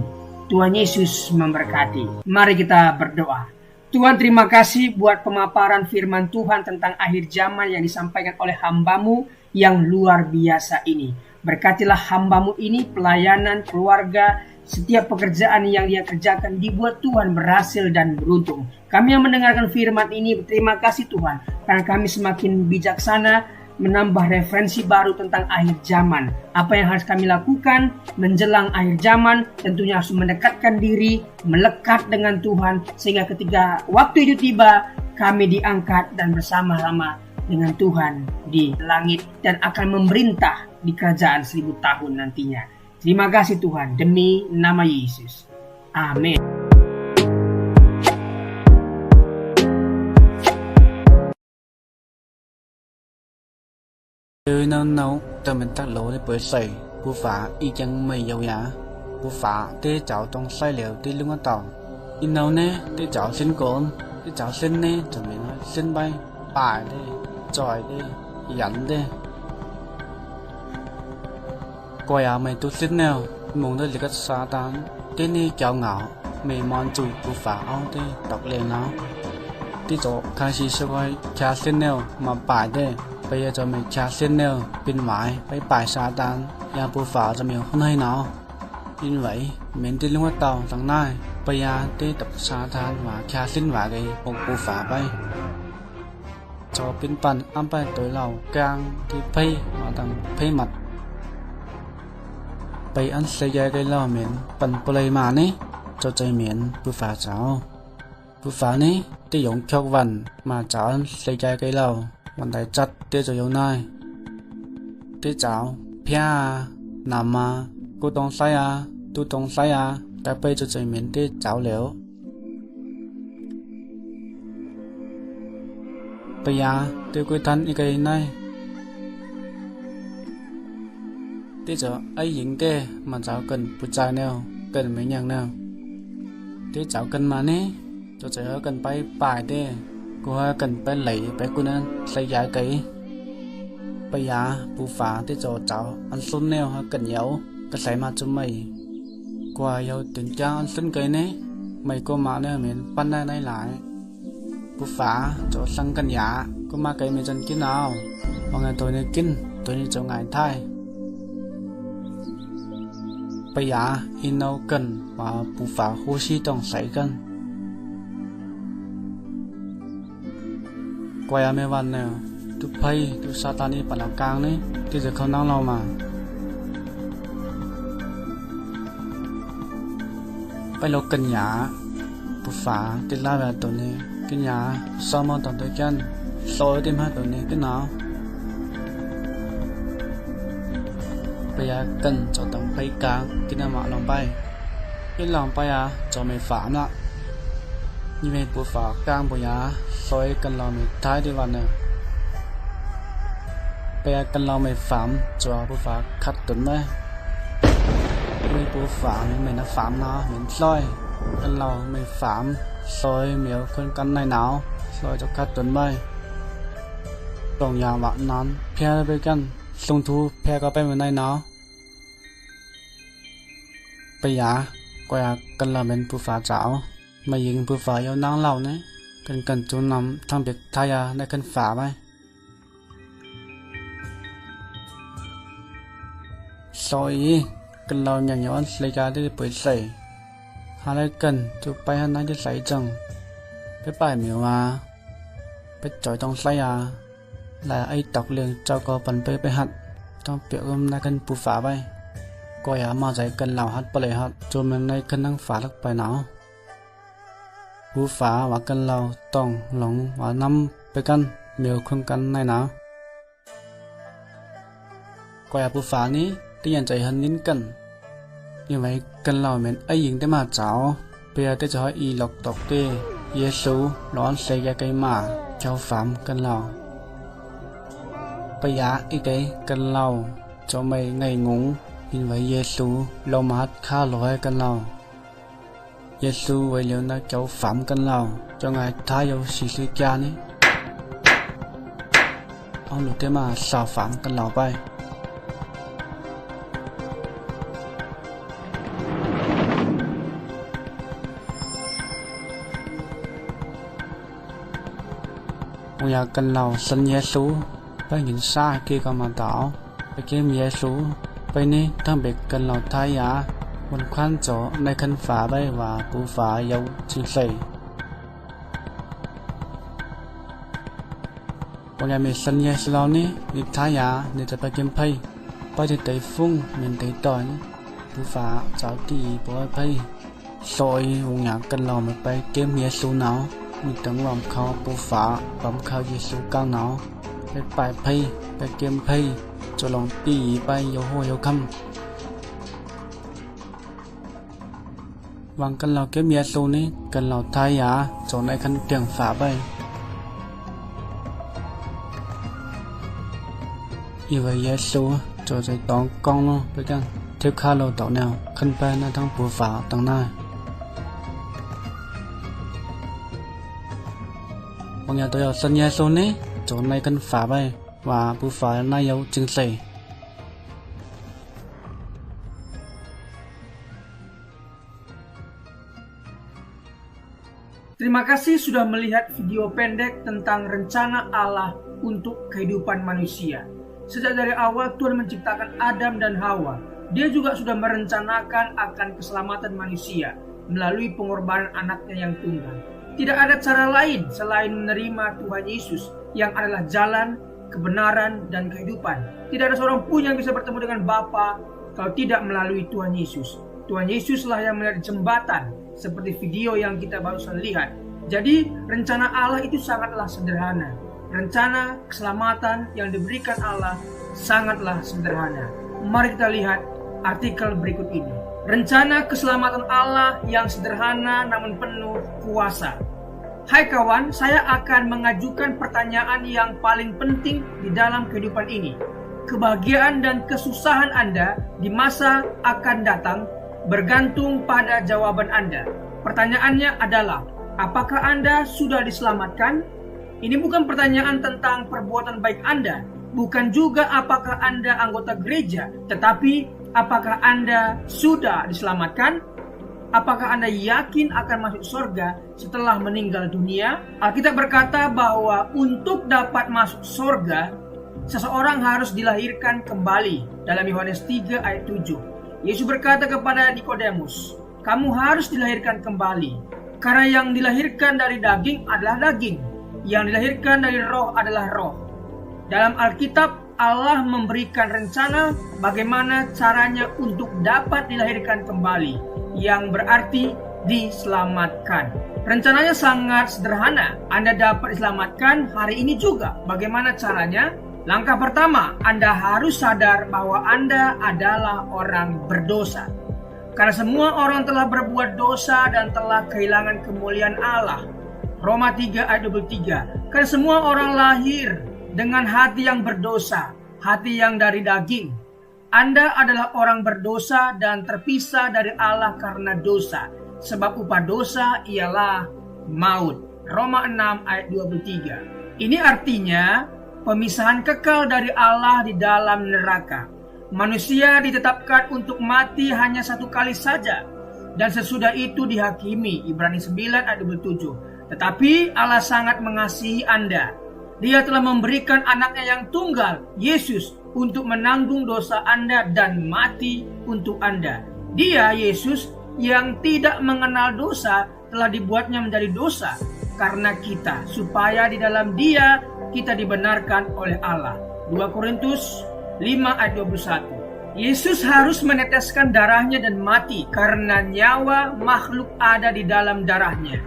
Tuhan Yesus memberkati. Mari kita berdoa. Tuhan, terima kasih buat pemaparan firman Tuhan tentang akhir zaman yang disampaikan oleh hamba-Mu yang luar biasa ini. Berkatilah hamba-Mu ini, pelayanan, keluarga, setiap pekerjaan yang dia kerjakan dibuat Tuhan berhasil dan beruntung. Kami yang mendengarkan firman ini berterima kasih Tuhan, karena kami semakin bijaksana menambah referensi baru tentang akhir zaman. Apa yang harus kami lakukan menjelang akhir zaman? Tentunya harus mendekatkan diri, melekat dengan Tuhan, sehingga ketika waktu itu tiba, kami diangkat dan bersama-sama dengan Tuhan di langit dan akan memerintah di kerajaan 1000 tahun nantinya. Terima kasih Tuhan, demi nama Yesus. Amin. Nấu tao mình tắt lỗ để bởi sầy bù phá y chăng mày dầu giá bù phá tê cháu trong sai liệu tê lưng tàu in nấu nè tê cháu xin cồn tê cháu xin nè cho mình nói xin bay bài đi tròi đi dẫn đi coi à mày tu xin nào muốn tới lịch xa tán tê nè cháu ngạo mày mòn chùi bù phá ông tê đọc lên nó tê chỗ khai sĩ sẽ quay cha xin nào mà bài đi bây giờ cho mình cha xin nêu bên ngoài với bài sa tan nhà bù phá cho mình không hay nào như vậy mình đi luôn tàu thằng này bây giờ đi tập sa tan và cha xin vào cái một bù phá bay cho bên pan âm bay tới lầu càng thì pay mà thằng pay mặt bây ăn xây ra cái lầu mình pan play mà nè cho chơi miền bù phá cháu bù phá nè đi dùng chọc vần mà cháu ăn xây ra cái lầuวันใดจัดเดี๋ยวจะอยู่ไหนเดี๋ยวเจ้าเพี้ยนำมากูต้องใส่ตูต้องใส่แต่ไปจะใจเหม็นเดี๋ยวเจ้าเหลวไปเดี๋ยวกูทันอีกไงไหนเดี๋ยวจะไอ้หญิงเดี๋ยวมันเจ้ากันผู้ชายแนวกันไม่ยังแนวเดี๋ยวเจ้ากันมาเนี่ยจะเจอกันไปป่ายเดี๋ยวcô hơi cần phải lấy bé cô nên xây giá cái bây giờ bù phá tới chỗ cháu ăn xuân neo hơi cần nhậu cái xây mà cho mày qua yêu tình cha ăn xuân cái nè mày cô mà nè mình pan này lại bù phá chỗ sang cần giá cô mà cái mình chân kín nào mọi người tôi này kín tôi này chỗ ngày thay bây giờ in đâu cần và bù phá hô xí trong xây cần quay mấyวันnè tu pay tu satani pada kang ni tuจะเขานั่งเรามาไปลกกันหยา bù phá thì la về tụi này cái nhà sau mà tụi tôi chân soi thêm hai tụi này cái nào bây giờ cần cho tụi bay càng cái nào mà lòng bay cái lòng bay à cho mày phá nữa như vậy bù phá càng bây giờ soi cần lòng mày thái đi vào nè bây giờ cần lòng mày phạm cho bù phá khát tuần đấy mày bù phá mày nó phạm nó mình soi cần lòng mày phạm soi miếu con căn này nào soi cho khát tuần bayตรงยาวะนั้นเพียไปกันลงทูเพียก็ไปเหมือนในเนาะไปยากว่ากันละเป็นผู้ฝ่าเจ้ามายิงผู้ฝ่ายาวนางเหล่านี้กันจูนำทางเบ็ดทายาในกันฝ่าไปซอยกันเราอย่างย้อนเลยกาได้เปิดใส่หาอะไรกันจูไปหาไหนจะใส่จังไปป่ายเหมียวมาไปจ่อยตรงใส่ยาlà ai tộc liền cho có phần bê hạt trong biểu âm này cần bù phá bay coi á mà giải cần lào hạt bờ lệ hạt cho mình này cần năng phá được bài não bù phá và cần lào tòng lỏng và năm bê căn miêu khung căn này nào coi á bù phá ní tí nhận chạy hơn nín cần như vậy cần lào mình ai dính tới mà cháu bây giờ tới cho hỏi y lọc tộc tê Giêsu đón xây ra cây mà cháu phạm cần lào bây giờ ý cái cần lâu cho mày ngày ngủ nhìn vậy Giêsu lâu mà khá lỗi cần lâu Giêsu vậy liệu nó cháu phạm cần lâu cho ngài thái vô xì xì cha ní ông lúc thế mà sao phạm cần lâu bay bây giờ cần lâu xin Giêsuไปnhìn xa kia còn mà tỏไปkiếm Giêsuไปนี่ทั้งเบ็กกันเราท้ายยาบนควันโจในคันฝาใบว่าปูฝายาวจิงใส่วันยามีสัญญาสลานี่นิท้ายยานี่จะไปkiếmไพ่ไปที่ไต้ฟุ้งเหมือนไต้ต่อยปูฝาเจ้าตีปล่อยไพ่ซอยวงยากันเราไม่ไปkiếm Giêsuหนาวมีตั้งลมเขาปูฝาลมเขาGiêsuกลางหนาวไปป่ายไพ่ไปเกมไพ่จะลองตีไปโยโหโยคำวางกันเราเก็บGiêsuนี้กันเราท้ายยาจนในคันเตียงฝาไปอีไว้Giêsuจะใจตองกองเนาะไปกันเทียบค่าเราต่อแนวขึ้นไปในทั้งปูฝาตั้งหน้าบางอย่างตัวอย่างสัญญาGiêsuนี้จนในกันฝาไปว่าผู้ฝานายเอาจึงใส่ Terima kasih sudah melihat video pendek tentang rencana Allah untuk kehidupan manusia. Sejak dari awal Tuhan menciptakan Adam dan Hawa. Dia juga sudah merencanakan akan keselamatan manusia melalui pengorbanan anaknya yang tunggal. Tidak ada cara lain selain menerima Tuhan Yesus yang adalah jalan, kebenaran, dan kehidupan. Tidak ada seorang pun yang bisa bertemu dengan Bapa kalau tidak melalui Tuhan Yesus. Tuhan Yesuslah yang menjadi jembatan seperti video yang kita barusan lihat. Jadi rencana Allah itu sangatlah sederhana. Rencana keselamatan yang diberikan Allah sangatlah sederhana. Mari kita lihat artikel berikut ini. Rencana keselamatan Allah yang sederhana namun penuh kuasa. Hai kawan, saya akan mengajukan pertanyaan yang paling penting di dalam kehidupan ini. Kebahagiaan dan kesusahan Anda di masa akan datang bergantung pada jawaban Anda. Pertanyaannya adalah, apakah Anda sudah diselamatkan? Ini bukan pertanyaan tentang perbuatan baik Anda, bukan juga apakah Anda anggota gereja, tetapi apakah Anda sudah diselamatkan? Apakah Anda yakin akan masuk surga setelah meninggal dunia? Alkitab berkata bahwa untuk dapat masuk surga, seseorang harus dilahirkan kembali. Dalam Yohanes 3 ayat 7. Yesus berkata kepada Nikodemus, kamu harus dilahirkan kembali. Karena yang dilahirkan dari daging adalah daging, yang dilahirkan dari roh adalah roh. Dalam Alkitab, Allah memberikan rencana bagaimana caranya untuk dapat dilahirkan kembali, yang berarti diselamatkan. Rencananya sangat sederhana. Anda dapat diselamatkan hari ini juga. Bagaimana caranya? Langkah pertama, Anda harus sadar bahwa Anda adalah orang berdosa. Karena semua orang telah berbuat dosa dan telah kehilangan kemuliaan Allah. Roma 3 ayat 23. Karena semua orang lahir dengan hati yang berdosa, hati yang dari daging. Anda adalah orang berdosa dan terpisah dari Allah karena dosa. Sebab upah dosa ialah maut. Roma 6 ayat 23. Ini artinya pemisahan kekal dari Allah di dalam neraka. Manusia ditetapkan untuk mati hanya satu kali saja, dan sesudah itu dihakimi. Ibrani 9 ayat 27. Tetapi Allah sangat mengasihi Anda. Dia telah memberikan anaknya yang tunggal, Yesus, untuk menanggung dosa Anda dan mati untuk Anda. Dia, Yesus, yang tidak mengenal dosa, telah dibuatnya menjadi dosa karena kita, supaya di dalam Dia kita dibenarkan oleh Allah. 2 Korintus 5 ayat 21. Yesus harus meneteskan darahnya dan mati karena nyawa makhluk ada di dalam darahnya.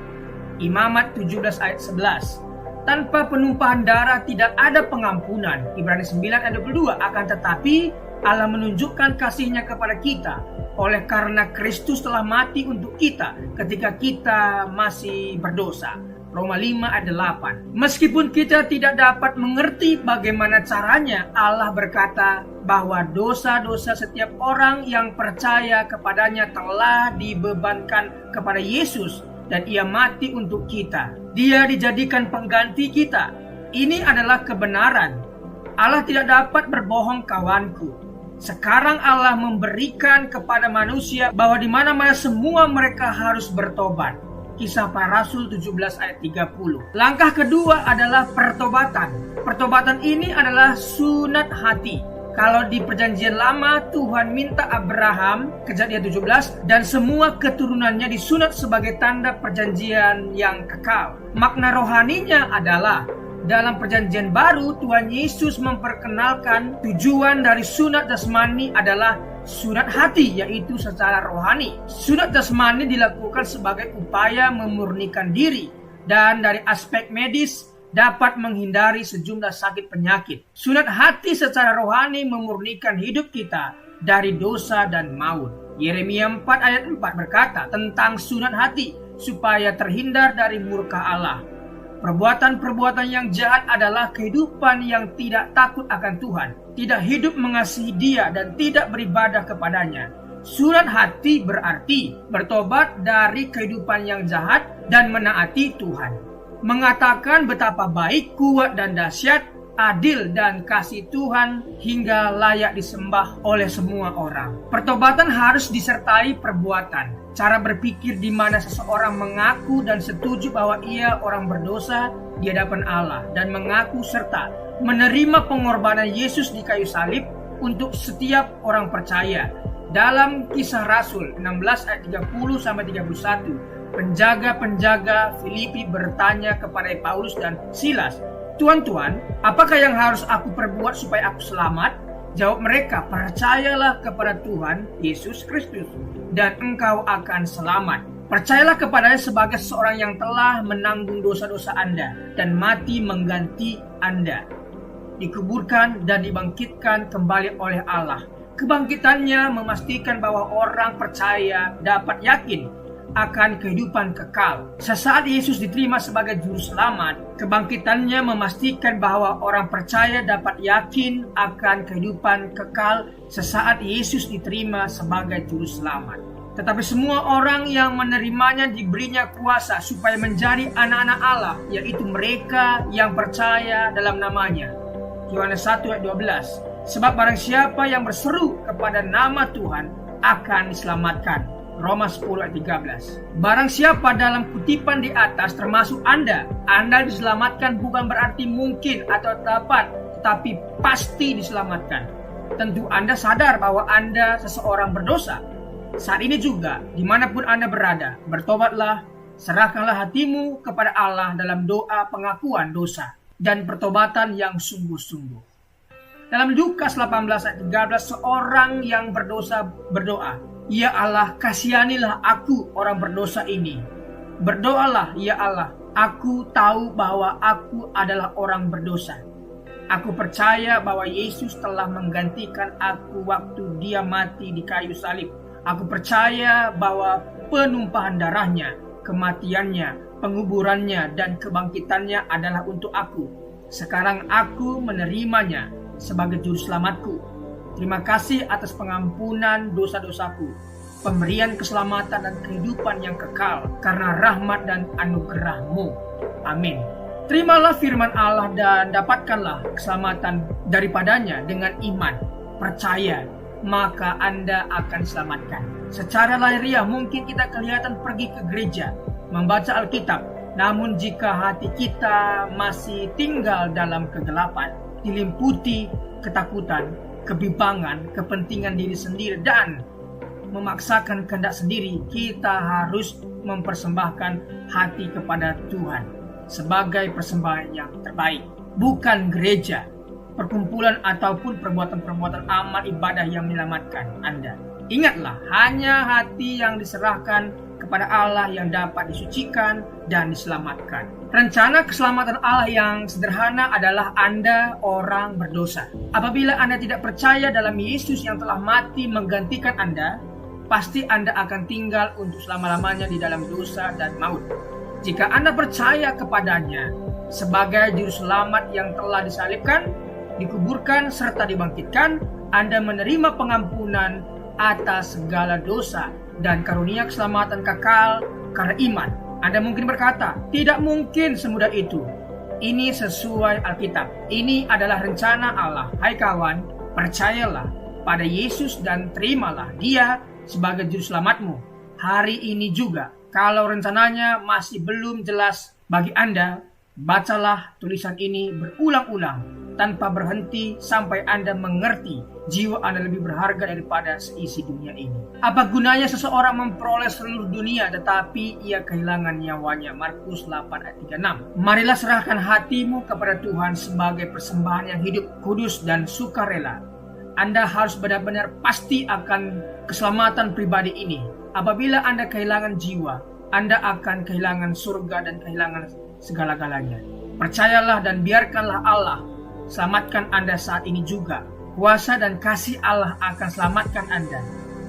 Imamat 17 ayat 11. Tanpa penumpahan darah tidak ada pengampunan. Ibrani 9 ayat 22. Akan tetapi Allah menunjukkan kasih-Nya kepada kita oleh karena Kristus telah mati untuk kita ketika kita masih berdosa. Roma 5 ayat 8. Meskipun kita tidak dapat mengerti bagaimana caranya, Allah berkata bahwa dosa-dosa setiap orang yang percaya kepadanya telah dibebankan kepada Yesus dan Ia mati untuk kita. Dia dijadikan pengganti kita. Ini adalah kebenaran. Allah tidak dapat berbohong, kawanku. Sekarang Allah memberikan kepada manusia bahwa di mana-mana semua mereka harus bertobat. Kisah Para Rasul 17 ayat 30. Langkah kedua adalah pertobatan. Pertobatan ini adalah sunat hati. Kalau di perjanjian lama Tuhan minta Abraham, Kejadian 17, dan semua keturunannya disunat sebagai tanda perjanjian yang kekal. Makna rohaninya adalah dalam perjanjian baru Tuhan Yesus memperkenalkan tujuan dari sunat jasmani adalah sunat hati, yaitu secara rohani. Sunat jasmani dilakukan sebagai upaya memurnikan diri dan dari aspek medis dapat menghindari sejumlah sakit penyakit. Sunat hati secara rohani memurnikan hidup kita dari dosa dan maut. Yeremia 4 ayat 4 berkata tentang sunat hati supaya terhindar dari murka Allah. Perbuatan-perbuatan yang jahat adalah kehidupan yang tidak takut akan Tuhan, tidak hidup mengasihi Dia dan tidak beribadah kepadanya. Sunat hati berarti bertobat dari kehidupan yang jahat dan menaati Tuhan. Mengatakan betapa baik, kuat dan dahsyat, adil dan kasih Tuhan hingga layak disembah oleh semua orang. Pertobatan harus disertai perbuatan. Cara berpikir di mana seseorang mengaku dan setuju bahwa ia orang berdosa di hadapan Allah dan mengaku serta menerima pengorbanan Yesus di kayu salib untuk setiap orang percaya. Dalam Kisah Rasul 16 ayat 30-31, penjaga-penjaga Filipi bertanya kepada Paulus dan Silas, "Tuan-tuan, apakah yang harus aku perbuat supaya aku selamat?" Jawab mereka, "Percayalah kepada Tuhan Yesus Kristus dan engkau akan selamat." Percayalah kepadanya sebagai seorang yang telah menanggung dosa-dosa Anda dan mati mengganti Anda, dikuburkan dan dibangkitkan kembali oleh Allah. Kebangkitannya memastikan bahwa orang percaya dapat yakin akan kehidupan kekal. Sesaat Yesus diterima sebagai juru selamat, kebangkitannya memastikan bahwa orang percaya dapat yakin akan kehidupan kekal sesaat Yesus diterima sebagai juru selamat. Tetapi semua orang yang menerimanya diberinya kuasa supaya menjadi anak-anak Allah, yaitu mereka yang percaya dalam namanya. Yohanes 1 ayat 12. Sebab barang siapa yang berseru kepada nama Tuhan akan diselamatkan. Roma 10 ayat 13. Barang siapa dalam kutipan di atas termasuk Anda diselamatkan bukan berarti mungkin atau dapat, tetapi pasti diselamatkan. Tentu Anda sadar bahwa Anda seseorang berdosa. Saat ini juga, dimanapun Anda berada, bertobatlah, serahkanlah hatimu kepada Allah dalam doa pengakuan dosa dan pertobatan yang sungguh-sungguh. Dalam Lukas 18 ayat 13, seorang yang berdosa berdoa, Ya Allah, kasihanilah aku orang berdosa ini. Berdoalah, ya Allah, aku tahu bahwa aku adalah orang berdosa. Aku percaya bahwa Yesus telah menggantikan aku waktu dia mati di kayu salib. Aku percaya bahwa penumpahan darahnya, kematiannya, penguburannya, dan kebangkitannya adalah untuk aku. Sekarang aku menerimanya sebagai juru selamatku. Terima kasih atas pengampunan dosa-dosaku, pemberian keselamatan dan kehidupan yang kekal karena rahmat dan anugerah-Mu. Amin. Terimalah firman Allah dan dapatkanlah keselamatan daripadanya dengan iman. Percaya, maka Anda akan diselamatkan. Secara lahiriah mungkin kita kelihatan pergi ke gereja, membaca Alkitab. Namun jika hati kita masih tinggal dalam kegelapan, dilimputi ketakutan, kebimbangan, kepentingan diri sendiri, dan memaksakan kehendak sendiri, kita harus mempersembahkan hati kepada Tuhan sebagai persembahan yang terbaik. Bukan gereja, perkumpulan ataupun perbuatan-perbuatan amal ibadah yang menyelamatkan Anda. Ingatlah, hanya hati yang diserahkan kepada Allah yang dapat disucikan dan diselamatkan. Rencana keselamatan Allah yang sederhana adalah Anda orang berdosa. Apabila Anda tidak percaya dalam Yesus yang telah mati menggantikan Anda, pasti Anda akan tinggal untuk selama-lamanya di dalam dosa dan maut. Jika Anda percaya kepadanya sebagai juru selamat yang telah disalibkan, dikuburkan, serta dibangkitkan, Anda menerima pengampunan atas segala dosa dan karunia keselamatan kekal karena iman. Anda mungkin berkata, tidak mungkin semudah itu. Ini sesuai Alkitab. Ini adalah rencana Allah. Hai kawan, percayalah pada Yesus dan terimalah Dia sebagai juru selamatmu hari ini juga. Kalau rencananya masih belum jelas bagi Anda, bacalah tulisan ini berulang-ulang tanpa berhenti sampai Anda mengerti jiwa Anda lebih berharga daripada seisi dunia ini. Apa gunanya seseorang memperoleh seluruh dunia tetapi ia kehilangan nyawanya? Markus 8 ayat 36. Marilah serahkan hatimu kepada Tuhan sebagai persembahan yang hidup, kudus, dan sukarela. Anda harus benar-benar pasti akan keselamatan pribadi ini. Apabila Anda kehilangan jiwa, Anda akan kehilangan surga dan kehilangan segala-galanya. Percayalah dan biarkanlah Allah selamatkan Anda saat ini juga. Kuasa dan kasih Allah akan selamatkan Anda.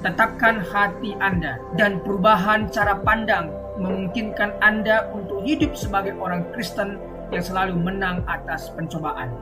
Tetapkan hati Anda dan perubahan cara pandang memungkinkan Anda untuk hidup sebagai orang Kristen yang selalu menang atas pencobaan.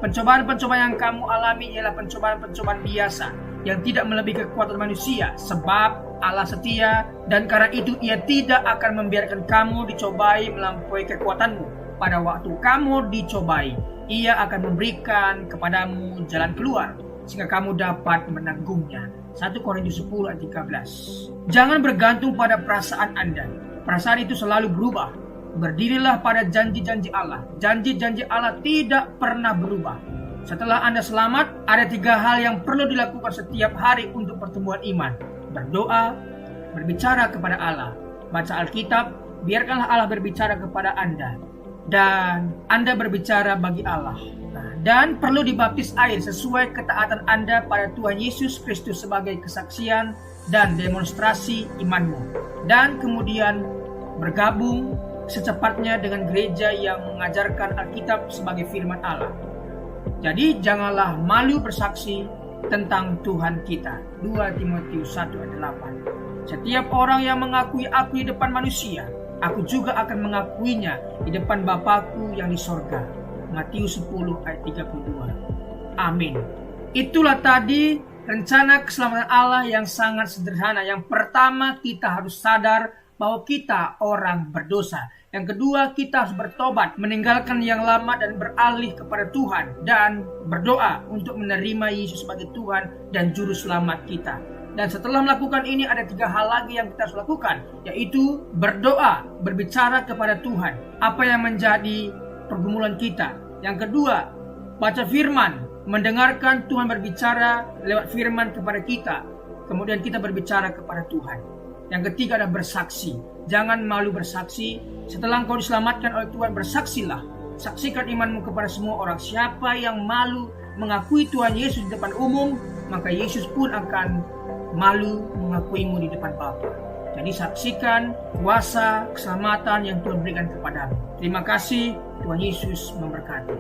Pencobaan-pencobaan yang kamu alami ialah pencobaan-pencobaan biasa yang tidak melebihi kekuatan manusia, sebab Allah setia dan karena itu Ia tidak akan membiarkan kamu dicobai melampaui kekuatanmu. Pada waktu kamu dicobai, Ia akan memberikan kepadamu jalan keluar sehingga kamu dapat menanggungnya. 1 Korintus 10 ayat 13. Jangan bergantung pada perasaan Anda. Perasaan itu selalu berubah. Berdirilah pada janji-janji Allah. Janji-janji Allah tidak pernah berubah. Setelah Anda selamat, ada 3 hal yang perlu dilakukan setiap hari untuk pertumbuhan iman. Berdoa, berbicara kepada Allah, baca Alkitab, biarkanlah Allah berbicara kepada Anda, dan Anda berbicara bagi Allah. Dan perlu dibaptis air sesuai ketaatan Anda pada Tuhan Yesus Kristus sebagai kesaksian dan demonstrasi imanmu. Dan kemudian bergabung secepatnya dengan gereja yang mengajarkan Alkitab sebagai firman Allah. Jadi janganlah malu bersaksi tentang Tuhan kita. 2 Timotius 1 ayat 8. Setiap orang yang mengakui aku di depan manusia, aku juga akan mengakuinya di depan Bapakku yang di sorga. Matius 10 ayat 32. Amin. Itulah tadi rencana keselamatan Allah yang sangat sederhana. Yang pertama, kita harus sadar bahwa kita orang berdosa. Yang kedua, kita harus bertobat, meninggalkan yang lama dan beralih kepada Tuhan, dan berdoa untuk menerima Yesus sebagai Tuhan dan Juru Selamat kita. Dan setelah melakukan ini, ada 3 hal lagi yang kita harus lakukan, yaitu berdoa, berbicara kepada Tuhan, apa yang menjadi pergumulan kita. Yang kedua, baca firman, mendengarkan Tuhan berbicara lewat firman kepada kita, kemudian kita berbicara kepada Tuhan. Yang ketiga adalah bersaksi. Jangan malu bersaksi. Setelah engkau diselamatkan oleh Tuhan, bersaksilah. Saksikan imanmu kepada semua orang. Siapa yang malu mengakui Tuhan Yesus di depan umum, maka Yesus pun akan malu mengakuimu di depan Bapa. Jadi saksikan kuasa keselamatan yang Tuhan berikan kepadamu. Terima kasih, Tuhan Yesus memberkati.